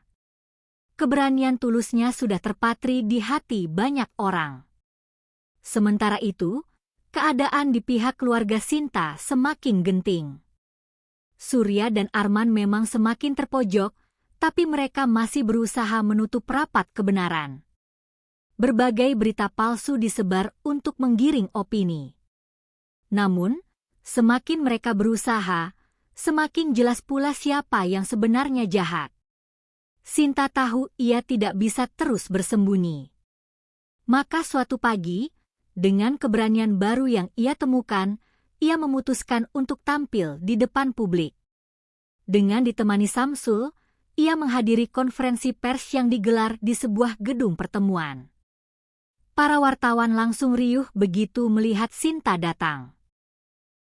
Keberanian tulusnya sudah terpatri di hati banyak orang. Sementara itu, keadaan di pihak keluarga Sinta semakin genting. Surya dan Arman memang semakin terpojok, tapi mereka masih berusaha menutup rapat kebenaran. Berbagai berita palsu disebar untuk menggiring opini. Namun, semakin mereka berusaha, semakin jelas pula siapa yang sebenarnya jahat. Sinta tahu ia tidak bisa terus bersembunyi. Maka suatu pagi, dengan keberanian baru yang ia temukan, ia memutuskan untuk tampil di depan publik. Dengan ditemani Samsul, ia menghadiri konferensi pers yang digelar di sebuah gedung pertemuan. Para wartawan langsung riuh begitu melihat Sinta datang.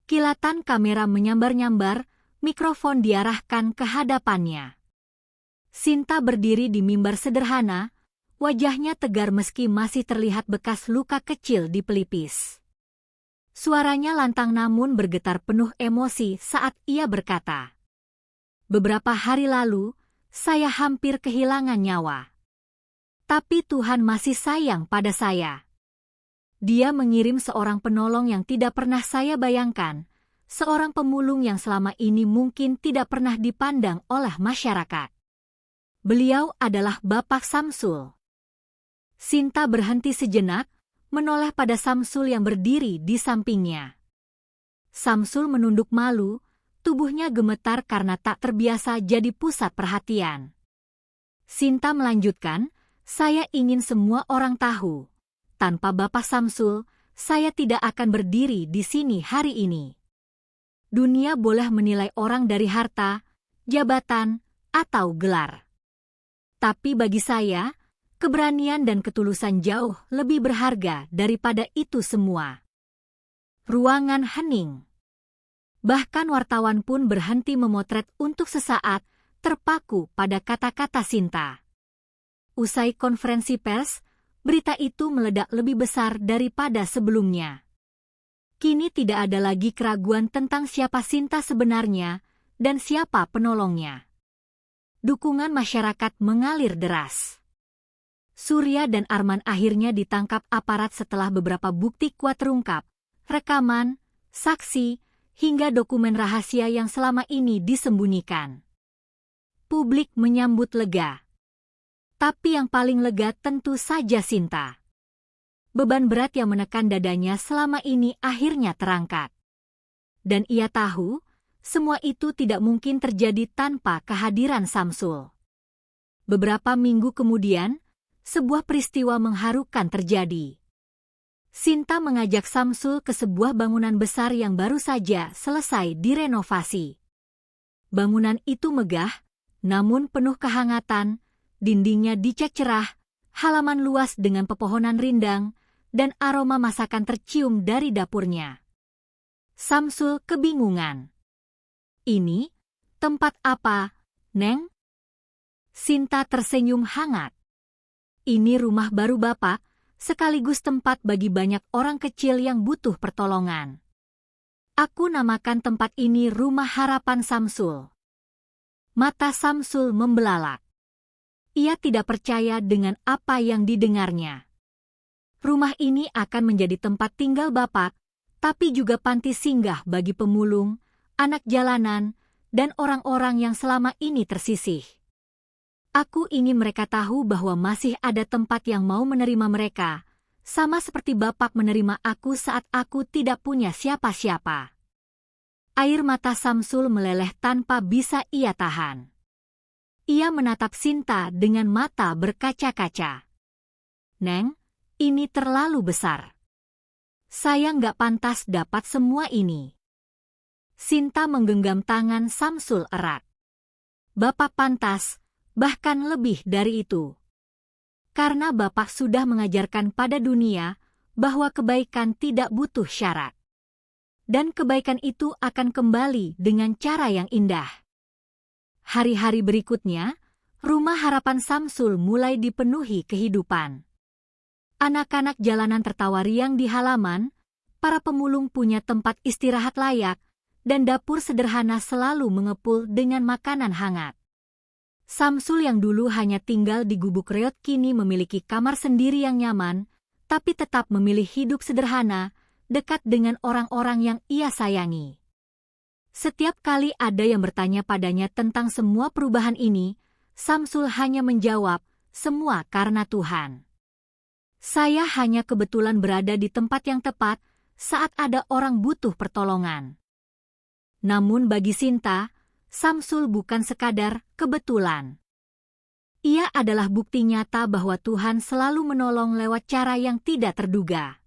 Kilatan kamera menyambar-nyambar, mikrofon diarahkan ke hadapannya. Sinta berdiri di mimbar sederhana, wajahnya tegar meski masih terlihat bekas luka kecil di pelipis. Suaranya lantang namun bergetar penuh emosi saat ia berkata, "Beberapa hari lalu, saya hampir kehilangan nyawa. Tapi Tuhan masih sayang pada saya. Dia mengirim seorang penolong yang tidak pernah saya bayangkan, seorang pemulung yang selama ini mungkin tidak pernah dipandang oleh masyarakat. Beliau adalah Bapak Samsul." Sinta berhenti sejenak, menoleh pada Samsul yang berdiri di sampingnya. Samsul menunduk malu, tubuhnya gemetar karena tak terbiasa jadi pusat perhatian. Sinta melanjutkan, "Saya ingin semua orang tahu, tanpa Bapak Samsul, saya tidak akan berdiri di sini hari ini. Dunia boleh menilai orang dari harta, jabatan, atau gelar. Tapi bagi saya, keberanian dan ketulusan jauh lebih berharga daripada itu semua." Ruangan hening. Bahkan wartawan pun berhenti memotret untuk sesaat, terpaku pada kata-kata Sinta. Usai konferensi pers, berita itu meledak lebih besar daripada sebelumnya. Kini tidak ada lagi keraguan tentang siapa Sinta sebenarnya dan siapa penolongnya. Dukungan masyarakat mengalir deras. Surya dan Arman akhirnya ditangkap aparat setelah beberapa bukti kuat terungkap, rekaman, saksi, hingga dokumen rahasia yang selama ini disembunyikan. Publik menyambut lega. Tapi yang paling lega tentu saja Sinta. Beban berat yang menekan dadanya selama ini akhirnya terangkat. Dan ia tahu, semua itu tidak mungkin terjadi tanpa kehadiran Samsul. Beberapa minggu kemudian, sebuah peristiwa mengharukan terjadi. Sinta mengajak Samsul ke sebuah bangunan besar yang baru saja selesai direnovasi. Bangunan itu megah, namun penuh kehangatan, dindingnya dicat cerah, halaman luas dengan pepohonan rindang, dan aroma masakan tercium dari dapurnya. Samsul kebingungan. "Ini tempat apa, Neng?" Sinta tersenyum hangat. "Ini rumah baru Bapak, sekaligus tempat bagi banyak orang kecil yang butuh pertolongan. Aku namakan tempat ini Rumah Harapan Samsul." Mata Samsul membelalak. Ia tidak percaya dengan apa yang didengarnya. Rumah ini akan menjadi tempat tinggal Bapak, tapi juga panti singgah bagi pemulung, anak jalanan, dan orang-orang yang selama ini tersisih. Aku ingin mereka tahu bahwa masih ada tempat yang mau menerima mereka, sama seperti Bapak menerima aku saat aku tidak punya siapa-siapa. Air mata Samsul meleleh tanpa bisa ia tahan. Ia menatap Sinta dengan mata berkaca-kaca. Neng, ini terlalu besar. Saya nggak pantas dapat semua ini. Sinta menggenggam tangan Samsul erat. Bapak pantas, bahkan lebih dari itu. Karena Bapak sudah mengajarkan pada dunia bahwa kebaikan tidak butuh syarat. Dan kebaikan itu akan kembali dengan cara yang indah. Hari-hari berikutnya, rumah harapan Samsul mulai dipenuhi kehidupan. Anak-anak jalanan tertawa riang di halaman, para pemulung punya tempat istirahat layak, dan dapur sederhana selalu mengepul dengan makanan hangat. Samsul yang dulu hanya tinggal di gubuk reot kini memiliki kamar sendiri yang nyaman, tapi tetap memilih hidup sederhana, dekat dengan orang-orang yang ia sayangi. Setiap kali ada yang bertanya padanya tentang semua perubahan ini, Samsul hanya menjawab, semua karena Tuhan. Saya hanya kebetulan berada di tempat yang tepat saat ada orang butuh pertolongan. Namun bagi Sinta, Samsul bukan sekadar kebetulan. Ia adalah bukti nyata bahwa Tuhan selalu menolong lewat cara yang tidak terduga.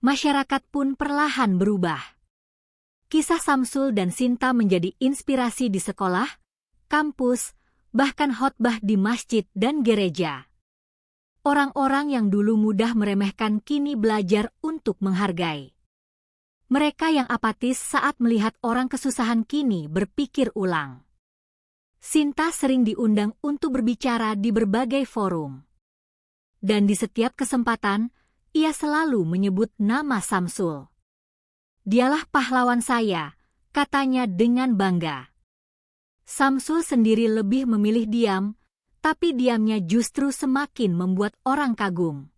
Masyarakat pun perlahan berubah. Kisah Samsul dan Sinta menjadi inspirasi di sekolah, kampus, bahkan khotbah di masjid dan gereja. Orang-orang yang dulu mudah meremehkan kini belajar untuk menghargai. Mereka yang apatis saat melihat orang kesusahan kini berpikir ulang. Sinta sering diundang untuk berbicara di berbagai forum. Dan di setiap kesempatan, ia selalu menyebut nama Samsul. Dialah pahlawan saya, katanya dengan bangga. Samsul sendiri lebih memilih diam, tapi diamnya justru semakin membuat orang kagum.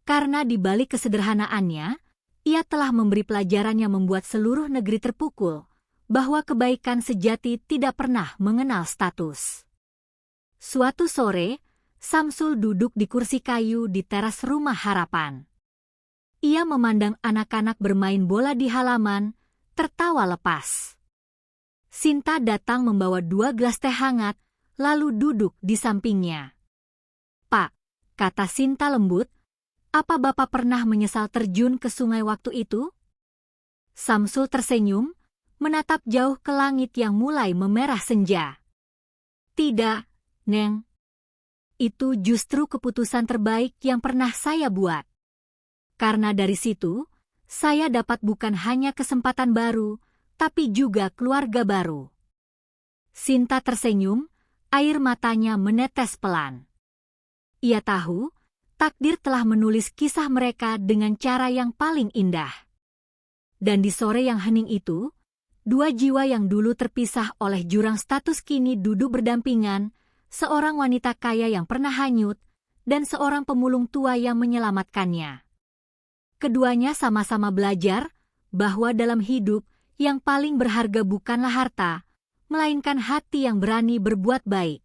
Karena di balik kesederhanaannya, ia telah memberi pelajaran yang membuat seluruh negeri terpukul, bahwa kebaikan sejati tidak pernah mengenal status. Suatu sore, Samsul duduk di kursi kayu di teras rumah harapan. Ia memandang anak-anak bermain bola di halaman, tertawa lepas. Sinta datang membawa 2 gelas teh hangat, lalu duduk di sampingnya. "Pak," kata Sinta lembut, "apa Bapak pernah menyesal terjun ke sungai waktu itu?" Samsul tersenyum, menatap jauh ke langit yang mulai memerah senja. "Tidak, Neng. Itu justru keputusan terbaik yang pernah saya buat. Karena dari situ, saya dapat bukan hanya kesempatan baru, tapi juga keluarga baru." Sinta tersenyum, air matanya menetes pelan. Ia tahu, takdir telah menulis kisah mereka dengan cara yang paling indah. Dan di sore yang hening itu, 2 jiwa yang dulu terpisah oleh jurang status kini duduk berdampingan, seorang wanita kaya yang pernah hanyut, dan seorang pemulung tua yang menyelamatkannya. Keduanya sama-sama belajar bahwa dalam hidup yang paling berharga bukanlah harta, melainkan hati yang berani berbuat baik.